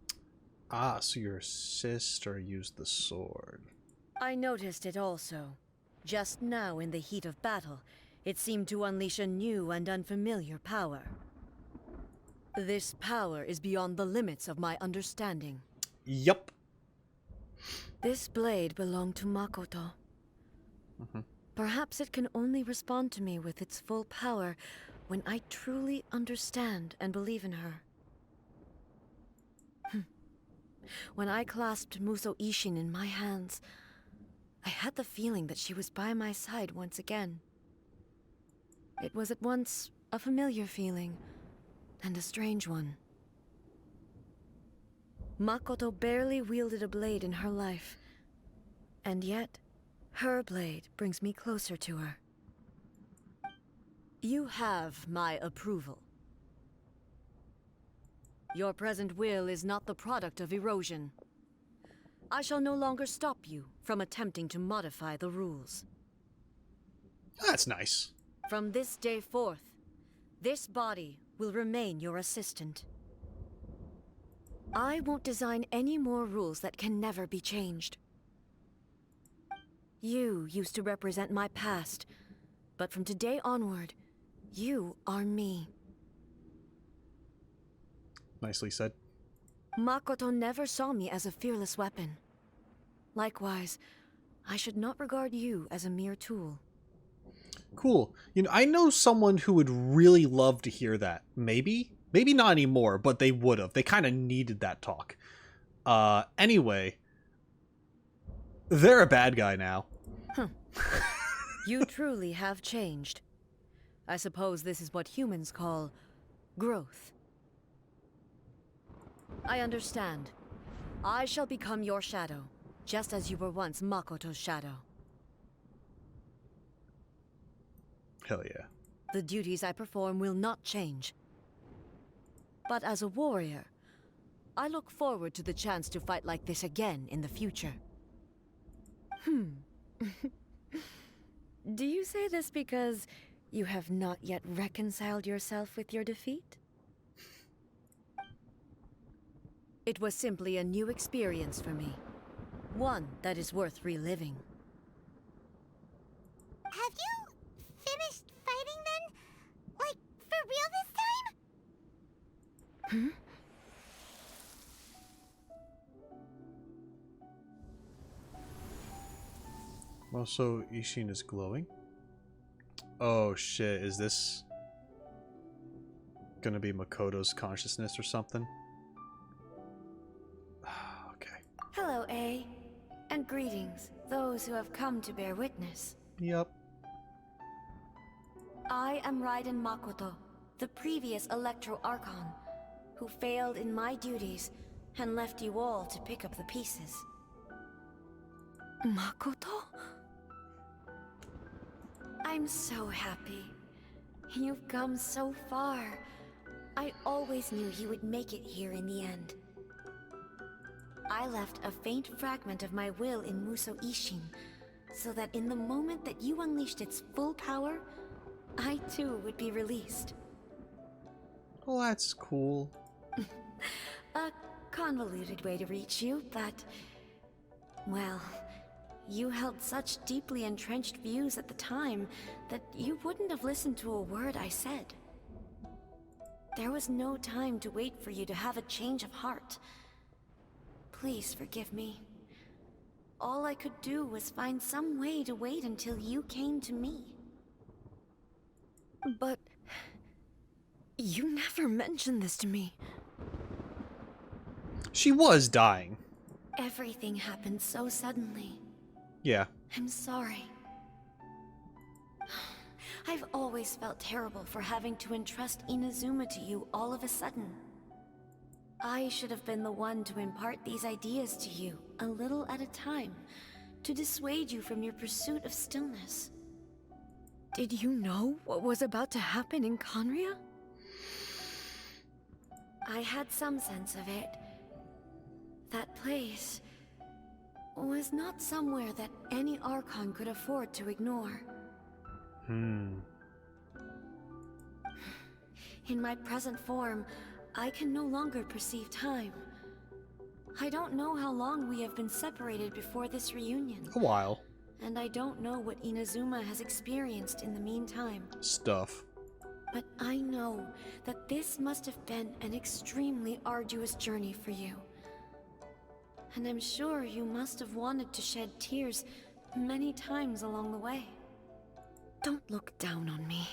Ah, so your sister used the sword. I noticed it also. Just now in the heat of battle, it seemed to unleash a new and unfamiliar power. This power is beyond the limits of my understanding. Yup. This blade belonged to Makoto. Perhaps it can only respond to me with its full power when I truly understand and believe in her. When I clasped Musou Ishin in my hands, I had the feeling that she was by my side once again. It was at once a familiar feeling and a strange one. Makoto barely wielded a blade in her life, and yet her blade brings me closer to her. You have my approval. Your present will is not the product of erosion. I shall no longer stop you from attempting to modify the rules. That's nice. From this day forth, this body will remain your assistant. I won't design any more rules that can never be changed. You used to represent my past, but from today onward, you are me. Nicely said. Makoto never saw me as a fearless weapon. Likewise, I should not regard you as a mere tool. Cool. You know, I know someone who would really love to hear that. Maybe not anymore, but they would have. They kind of needed that talk. Anyway, they're a bad guy now. You truly have changed. I suppose this is what humans call growth. I understand. I shall become your shadow, just as you were once Makoto's shadow. Hell yeah. The duties I perform will not change. But as a warrior, I look forward to the chance to fight like this again in the future. Do you say this because you have not yet reconciled yourself with your defeat? It was simply a new experience for me. One that is worth reliving. Have you finished fighting then? Like, for real this time? Well, so Ishin is glowing? Oh shit, is this gonna be Makoto's consciousness or something? Okay. Hello, A. And greetings, those who have come to bear witness. Yep. I am Raiden Makoto, the previous Electro Archon, who failed in my duties and left you all to pick up the pieces. Makoto? I'm so happy. You've come so far. I always knew you would make it here in the end. I left a faint fragment of my will in Muso Ishin, so that in the moment that you unleashed its full power, I too would be released. Well, that's cool. A convoluted way to reach you, but... well, you held such deeply entrenched views at the time that you wouldn't have listened to a word I said. There was no time to wait for you to have a change of heart. Please forgive me. All I could do was find some way to wait until you came to me. But... you never mentioned this to me. She was dying. Everything happened so suddenly. Yeah. I'm sorry. I've always felt terrible for having to entrust Inazuma to you all of a sudden. I should have been the one to impart these ideas to you, a little at a time, to dissuade you from your pursuit of stillness. Did you know what was about to happen in Conria? I had some sense of it. That place was not somewhere that any Archon could afford to ignore. In my present form, I can no longer perceive time. I don't know how long we have been separated before this reunion. A while. And I don't know what Inazuma has experienced in the meantime. Stuff. But I know that this must have been an extremely arduous journey for you. And I'm sure you must have wanted to shed tears many times along the way. Don't look down on me.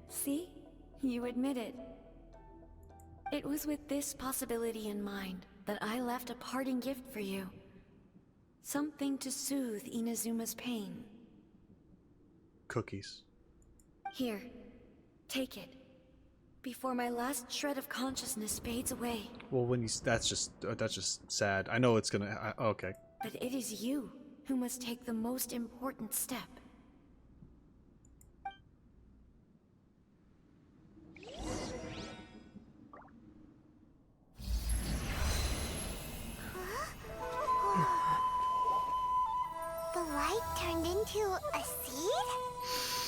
See? You admit it. It was with this possibility in mind that I left a parting gift for you. Something to soothe Inazuma's pain. Cookies. Here, take it. Before my last shred of consciousness fades away. Well, when you that's just sad. I know it's gonna. Okay. But it is you who must take the most important step. The light turned into a seed?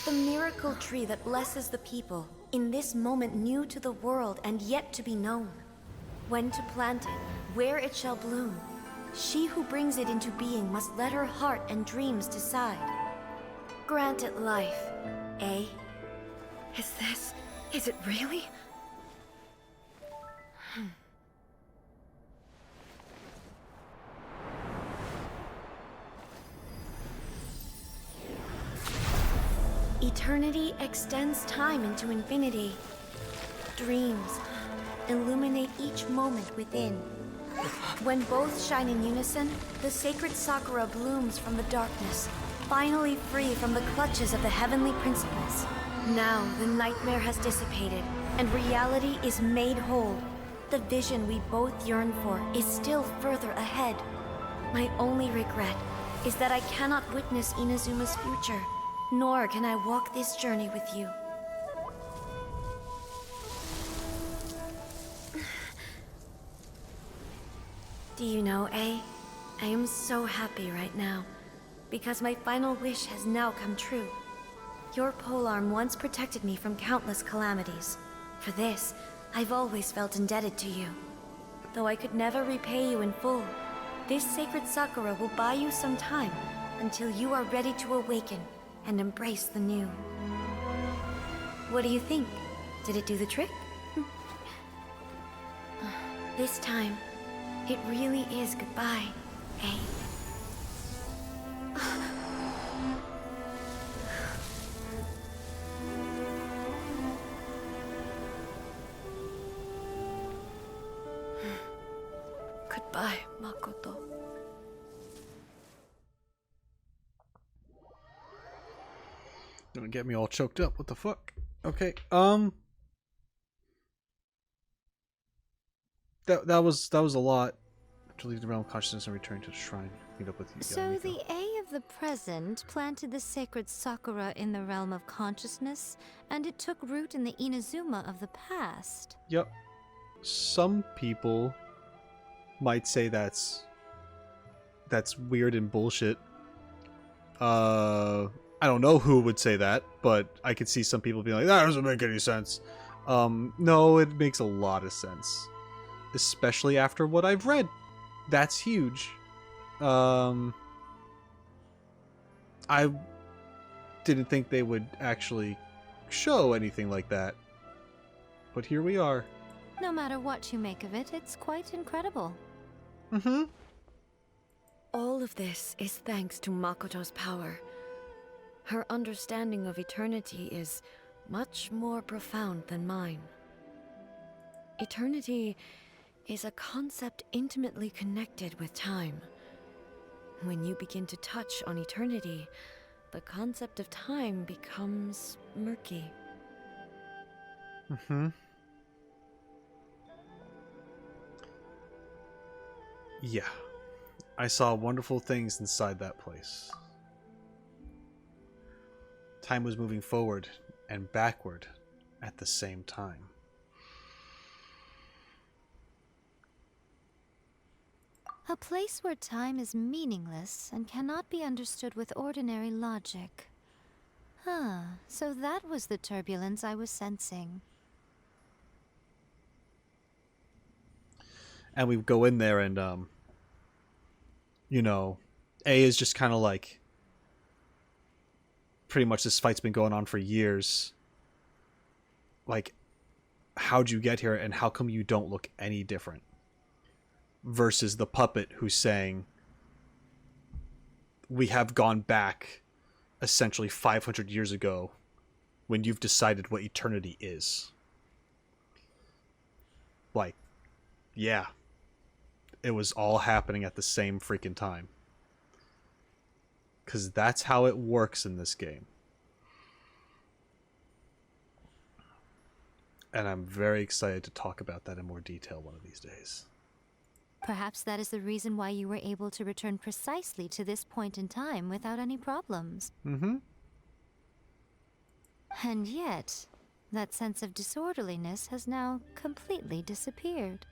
The miracle tree that blesses the people, in this moment new to the world and yet to be known. When to plant it, where it shall bloom, She who brings it into being must let her heart and dreams decide. Grant it life, eh? Is it really? Eternity extends time into infinity. Dreams illuminate each moment within. When both shine in unison, the sacred Sakura blooms from the darkness, finally free from the clutches of the heavenly principles. Now the nightmare has dissipated, and reality is made whole. The vision we both yearn for is still further ahead. My only regret is that I cannot witness Inazuma's future, nor can I walk this journey with you. Do you know, A? I am so happy right now, because my final wish has now come true. Your polearm once protected me from countless calamities. For this, I've always felt indebted to you. Though I could never repay you in full, this sacred Sakura will buy you some time until you are ready to awaken and embrace the new. What do you think? Did it do the trick? This time, it really is goodbye, eh? Goodbye, Makoto. Don't get me all choked up. What the fuck? Okay. That was a lot. To leave the realm of consciousness and return to the shrine. Meet up with you. So the A of the present planted the sacred Sakura in the realm of consciousness, and it took root in the Inazuma of the past. Yep. Some people might say that's weird and bullshit. I don't know who would say that, but I could see some people being like, that doesn't make any sense. No, it makes a lot of sense. Especially after what I've read. That's huge. I didn't think they would actually show anything like that. But here we are. No matter what you make of it, it's quite incredible. Mm-hmm. All of this is thanks to Makoto's power. Her understanding of eternity is much more profound than mine. Eternity is a concept intimately connected with time. When you begin to touch on eternity, the concept of time becomes murky. Mm-hmm. Yeah. I saw wonderful things inside that place. Time was moving forward and backward at the same time. A place where time is meaningless and cannot be understood with ordinary logic. Huh, so that was the turbulence I was sensing. And we go in there and, you know, A is just kind of like, pretty much this fight's been going on for years. Like, how'd you get here and how come you don't look any different? Versus the puppet who's saying, we have gone back essentially 500 years ago when you've decided what eternity is. Like, yeah. It was all happening at the same freaking time. Because that's how it works in this game. And I'm very excited to talk about that in more detail one of these days. Perhaps that is the reason why you were able to return precisely to this point in time without any problems. Mm-hmm. And yet, that sense of disorderliness has now completely disappeared.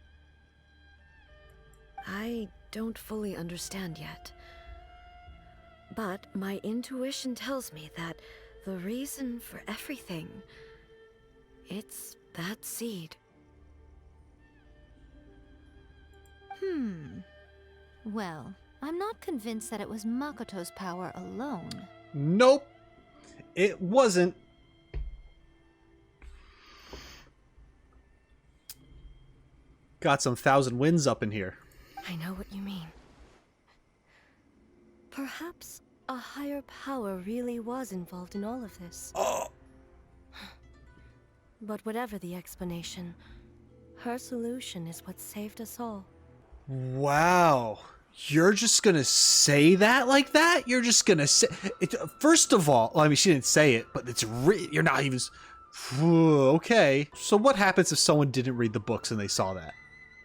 I don't fully understand yet. But my intuition tells me that the reason for everything, it's that seed. Well, I'm not convinced that it was Makoto's power alone. Nope. It wasn't. Got some thousand winds up in here. I know what you mean. Perhaps a higher power really was involved in all of this. Oh. But whatever the explanation, her solution is what saved us all. Wow. You're just gonna say that like that? You're just gonna say it? First of all, well, I mean, she didn't say it, but it's you're not even. Okay. So what happens if someone didn't read the books and they saw that?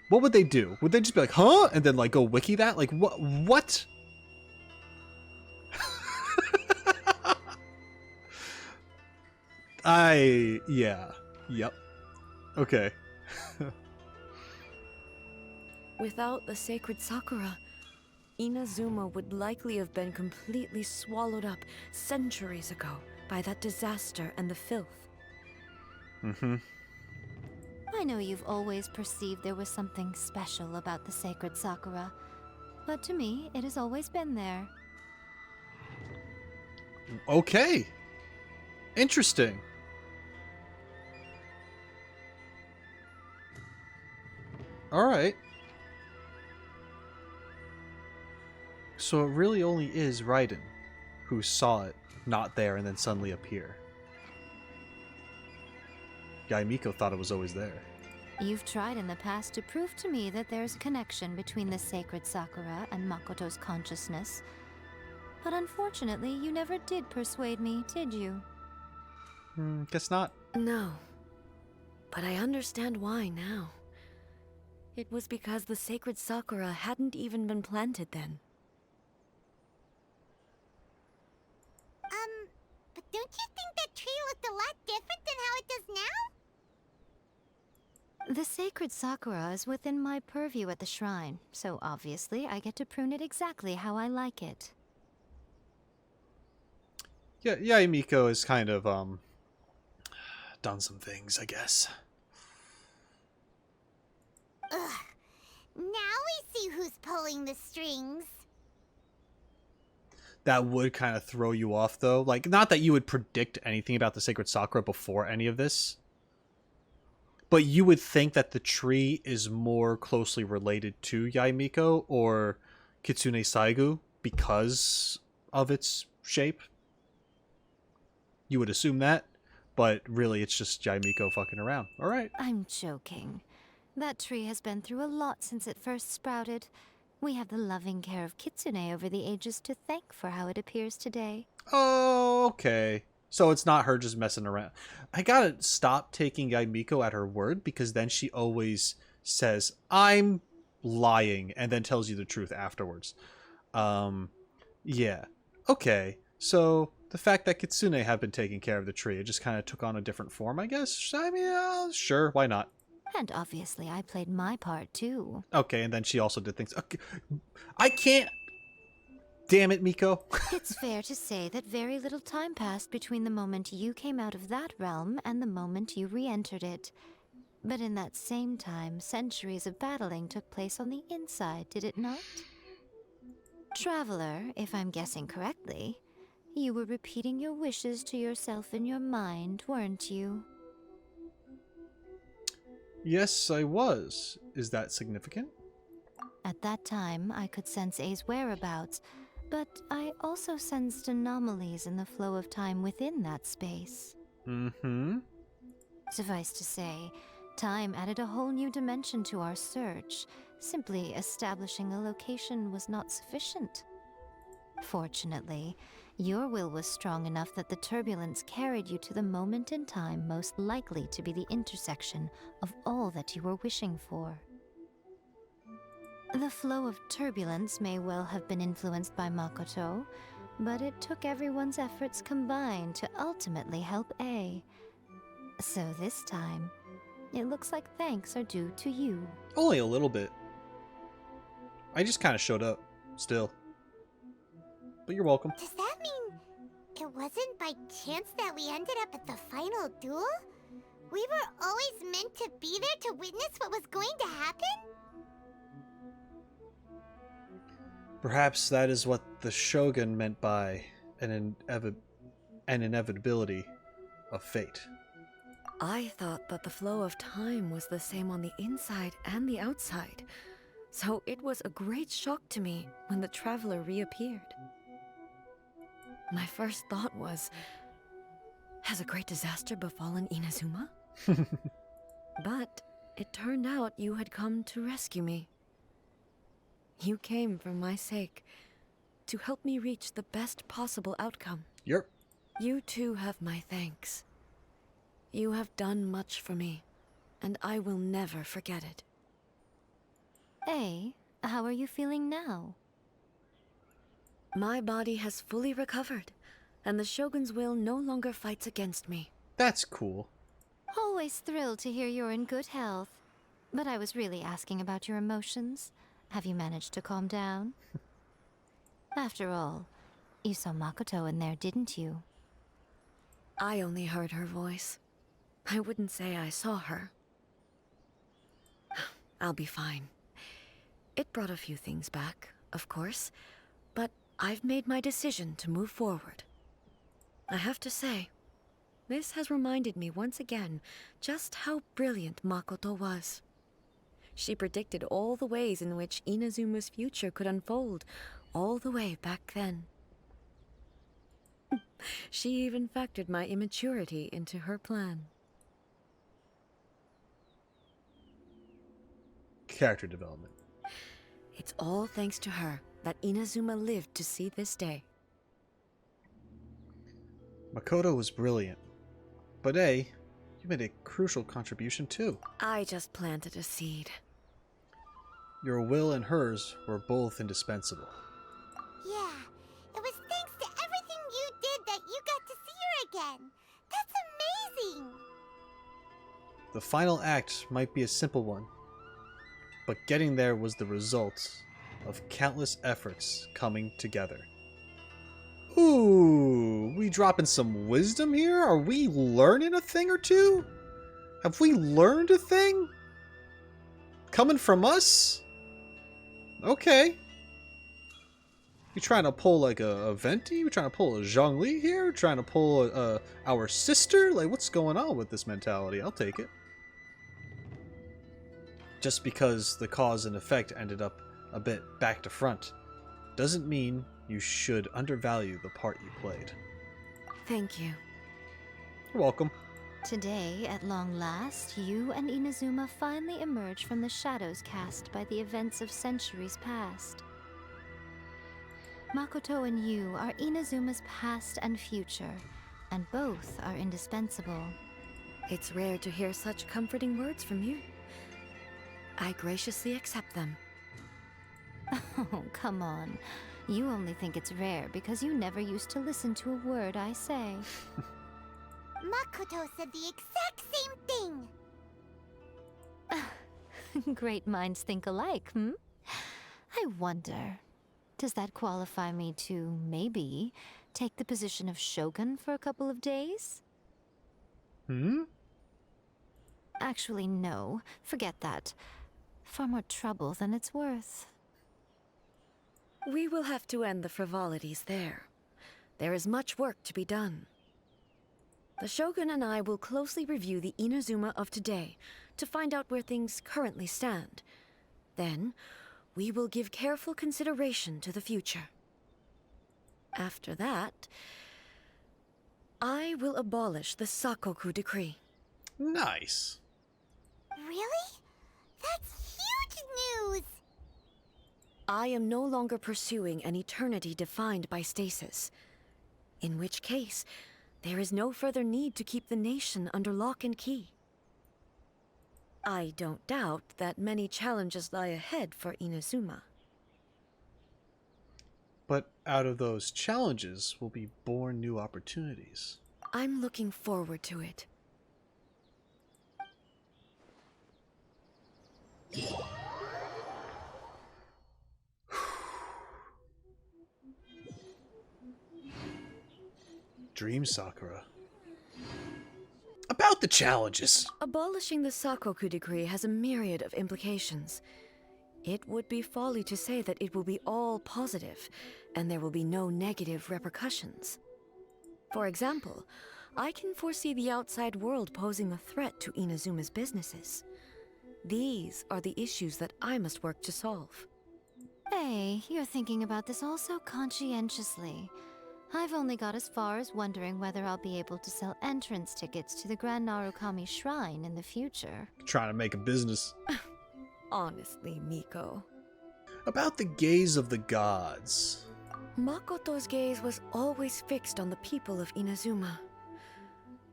What would they do? Would they just be like, huh? And then like go wiki that? Like what? What? Yeah. Yep. Okay. Without the sacred Sakura, Inazuma would likely have been completely swallowed up centuries ago by that disaster and the filth. Mm-hmm. I know you've always perceived there was something special about the sacred Sakura, but to me, it has always been there. Okay. Interesting. All right. So it really only is Raiden who saw it not there and then suddenly appear. Yaimiko thought it was always there. You've tried in the past to prove to me that there's a connection between the sacred Sakura and Makoto's consciousness. But unfortunately, you never did persuade me, did you? Guess not. No. But I understand why now. It was because the sacred Sakura hadn't even been planted then. But don't you think that tree looked a lot different than how it does now? The sacred Sakura is within my purview at the shrine, so obviously I get to prune it exactly how I like it. Yeah, Yaimiko has kind of done some things, I guess. Ugh. Now we see who's pulling the strings. That would kind of throw you off, though. Like, not that you would predict anything about the sacred Sakura before any of this, but you would think that the tree is more closely related to Yaimiko or Kitsune Saigu because of its shape. You would assume that, but really it's just Yaimiko fucking around. All right. I'm joking. That tree has been through a lot since it first sprouted. We have the loving care of Kitsune over the ages to thank for how it appears today. Oh, okay. So it's not her just messing around. I gotta stop taking Yaimiko at her word because then she always says, I'm lying, and then tells you the truth afterwards. Yeah. Okay. So the fact that Kitsune have been taking care of the tree, it just kind of took on a different form, I guess? I mean, sure, why not? And obviously I played my part too. Okay, and then she also did things. Okay. I can't. Damn it, Miko. It's fair to say that very little time passed between the moment you came out of that realm and the moment you re-entered it. But in that same time, centuries of battling took place on the inside, did it not? Traveler, if I'm guessing correctly, you were repeating your wishes to yourself in your mind, weren't you? Yes, I was. Is that significant? At that time, I could sense A's whereabouts, but I also sensed anomalies in the flow of time within that space. Mm-hmm. Suffice to say, time added a whole new dimension to our search. Simply establishing a location was not sufficient. Fortunately, your will was strong enough that the turbulence carried you to the moment in time most likely to be the intersection of all that you were wishing for. The flow of turbulence may well have been influenced by Makoto, but it took everyone's efforts combined to ultimately help A. So this time, it looks like thanks are due to you. Only a little bit. I just kind of showed up, still. But you're welcome. Does that mean it wasn't by chance that we ended up at the final duel? We were always meant to be there to witness what was going to happen? Perhaps that is what the Shogun meant by an inevitability of fate. I thought that the flow of time was the same on the inside and the outside, so it was a great shock to me when the traveler reappeared. My first thought was, has a great disaster befallen Inazuma? But it turned out you had come to rescue me. You came for my sake, to help me reach the best possible outcome. Yep. You too have my thanks. You have done much for me, and I will never forget it. Hey, how are you feeling now? My body has fully recovered, and the Shogun's will no longer fights against me. That's cool. Always thrilled to hear you're in good health. But I was really asking about your emotions. Have you managed to calm down? After all, you saw Makoto in there, didn't you? I only heard her voice. I wouldn't say I saw her. I'll be fine. It brought a few things back, of course, but I've made my decision to move forward. I have to say, this has reminded me once again just how brilliant Makoto was. She predicted all the ways in which Inazuma's future could unfold, all the way back then. She even factored my immaturity into her plan. Character development. It's all thanks to her that Inazuma lived to see this day. Makoto was brilliant. But you made a crucial contribution too. I just planted a seed. Your will and hers were both indispensable. Yeah, it was thanks to everything you did that you got to see her again. That's amazing! The final act might be a simple one, but getting there was the result of countless efforts coming together. Ooh, we dropping some wisdom here? Are we learning a thing or two? Have we learned a thing? Coming from us? Okay. You trying to pull like a Venti? You trying to pull a Zhongli here? Trying to pull our sister? Like, what's going on with this mentality? I'll take it. Just because the cause and effect ended up a bit back to front doesn't mean you should undervalue the part you played. Thank you. You're welcome. Today, at long last, you and Inazuma finally emerge from the shadows cast by the events of centuries past. Makoto and you are Inazuma's past and future, and both are indispensable. It's rare to hear such comforting words from you. I graciously accept them. Oh, come on. You only think it's rare because you never used to listen to a word I say. Makoto said the exact same thing! Great minds think alike, hmm? I wonder, does that qualify me to, maybe, take the position of Shogun for a couple of days? Hmm? Actually, no. Forget that. Far more trouble than it's worth. We will have to end the frivolities there. There is much work to be done. The Shogun and I will closely review the Inazuma of today to find out where things currently stand. Then, we will give careful consideration to the future. After that, I will abolish the Sakoku decree. Nice. Really? That's huge news! I am no longer pursuing an eternity defined by stasis. In which case, there is no further need to keep the nation under lock and key. I don't doubt that many challenges lie ahead for Inazuma. But out of those challenges will be born new opportunities. I'm looking forward to it. Dream Sakura. About the challenges. Abolishing the Sakoku decree has a myriad of implications. It would be folly to say that it will be all positive, and there will be no negative repercussions. For example, I can foresee the outside world posing a threat to Inazuma's businesses. These are the issues that I must work to solve. Hey, you're thinking about this all so conscientiously. I've only got as far as wondering whether I'll be able to sell entrance tickets to the Grand Narukami Shrine in the future. Trying to make a business. Honestly, Miko. About the gaze of the gods. Makoto's gaze was always fixed on the people of Inazuma.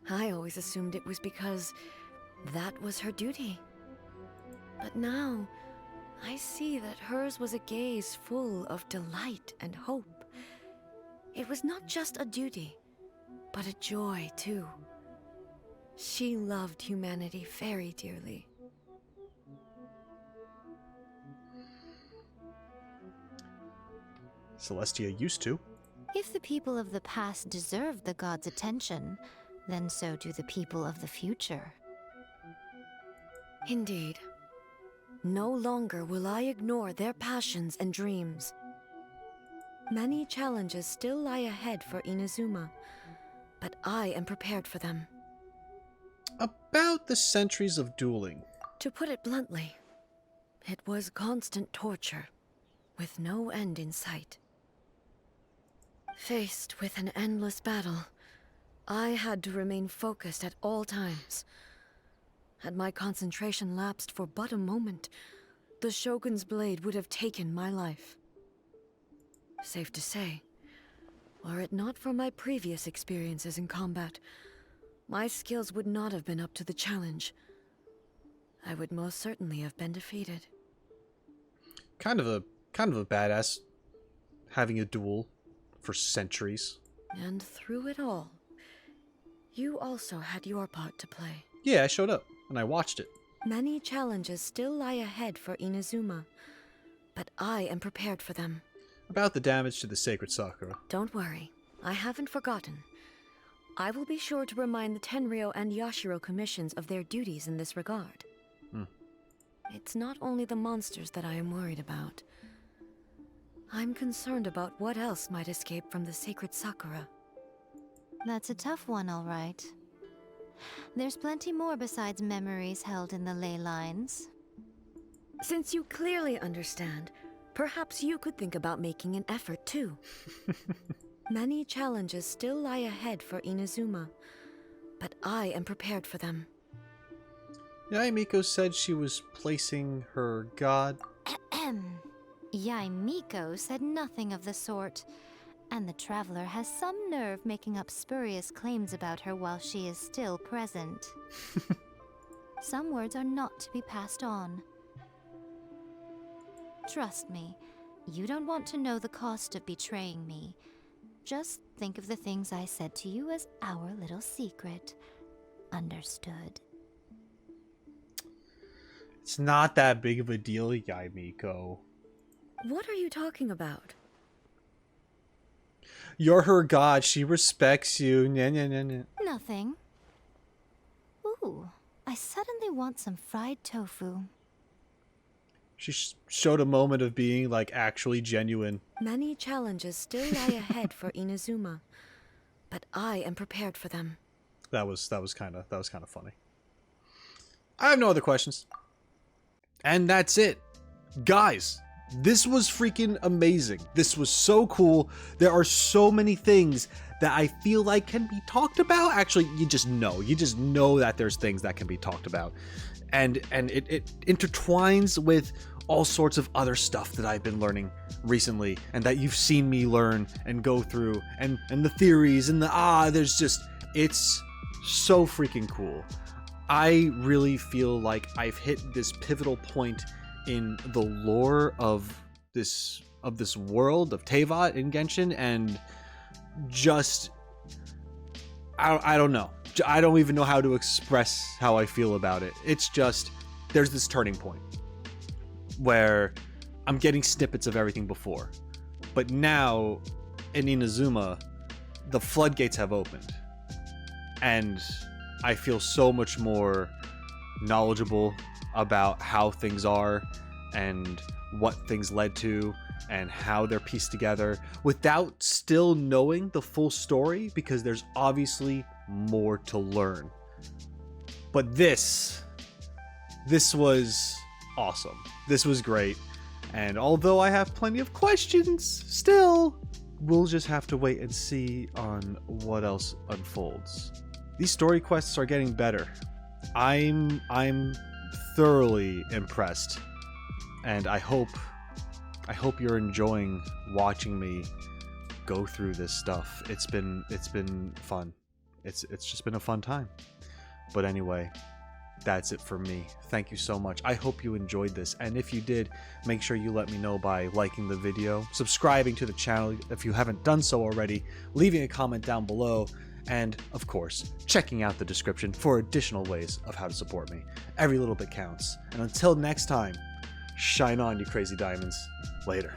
I always assumed it was because that was her duty. But now, I see that hers was a gaze full of delight and hope. It was not just a duty, but a joy too. She loved humanity very dearly. Celestia used to. If the people of the past deserve the gods' attention, then so do the people of the future. Indeed. No longer will I ignore their passions and dreams. Many challenges still lie ahead for Inazuma, but I am prepared for them. About the centuries of dueling. To put it bluntly, it was constant torture, with no end in sight. Faced with an endless battle, I had to remain focused at all times. Had my concentration lapsed for but a moment, the Shogun's blade would have taken my life. Safe to say, were it not for my previous experiences in combat, my skills would not have been up to the challenge. I would most certainly have been defeated. Kind of a badass having a duel for centuries. And through it all, you also had your part to play. Yeah, I showed up and I watched it. Many challenges still lie ahead for Inazuma, but I am prepared for them. About the damage to the sacred Sakura. Don't worry, I haven't forgotten. I will be sure to remind the Tenryo and Yashiro commissions of their duties in this regard. It's not only the monsters that I am worried about. I'm concerned about what else might escape from the sacred Sakura. That's a tough one, all right. There's plenty more besides memories held in the ley lines. Since you clearly understand, perhaps you could think about making an effort too. Many challenges still lie ahead for Inazuma, but I am prepared for them. Yaimiko said she was placing her god. Yaimiko said nothing of the sort, and the traveler has some nerve making up spurious claims about her while she is still present. Some words are not to be passed on. Trust me, you don't want to know the cost of betraying me. Just think of the things I said to you as our little secret. Understood? It's not that big of a deal, Yaimiko. What are you talking about? You're her god. She respects you. Nya, nya, nya, nya. Nothing. Ooh, I suddenly want some fried tofu. She showed a moment of being like actually genuine. Many challenges still lie ahead for Inazuma, but I am prepared for them. That was kind of funny. I have no other questions. And that's it. Guys, this was freaking amazing. This was so cool. There are so many things that I feel like can be talked about. Actually, you just know that there's things that can be talked about. And it intertwines with all sorts of other stuff that I've been learning recently and that you've seen me learn and go through and the theories and it's so freaking cool. I really feel like I've hit this pivotal point in the lore of this world of Teyvat in Genshin, and just I don't know. I don't even know how to express how I feel about it. It's just there's this turning point where I'm getting snippets of everything before, but now in Inazuma, the floodgates have opened, and I feel so much more knowledgeable about how things are and what things led to and how they're pieced together without still knowing the full story, because there's obviously more to learn. But this was awesome. This was great. And although I have plenty of questions still, we'll just have to wait and see on what else unfolds. These story quests are getting better. I'm thoroughly impressed, and I hope you're enjoying watching me go through this stuff. It's been fun. It's just been a fun time. But anyway, that's it for me. Thank you so much. I hope you enjoyed this, and if you did, make sure you let me know by liking the video, subscribing to the channel if you haven't done so already, leaving a comment down below, and of course, checking out the description for additional ways of how to support me. Every little bit counts. And until next time, shine on, you crazy diamonds. Later.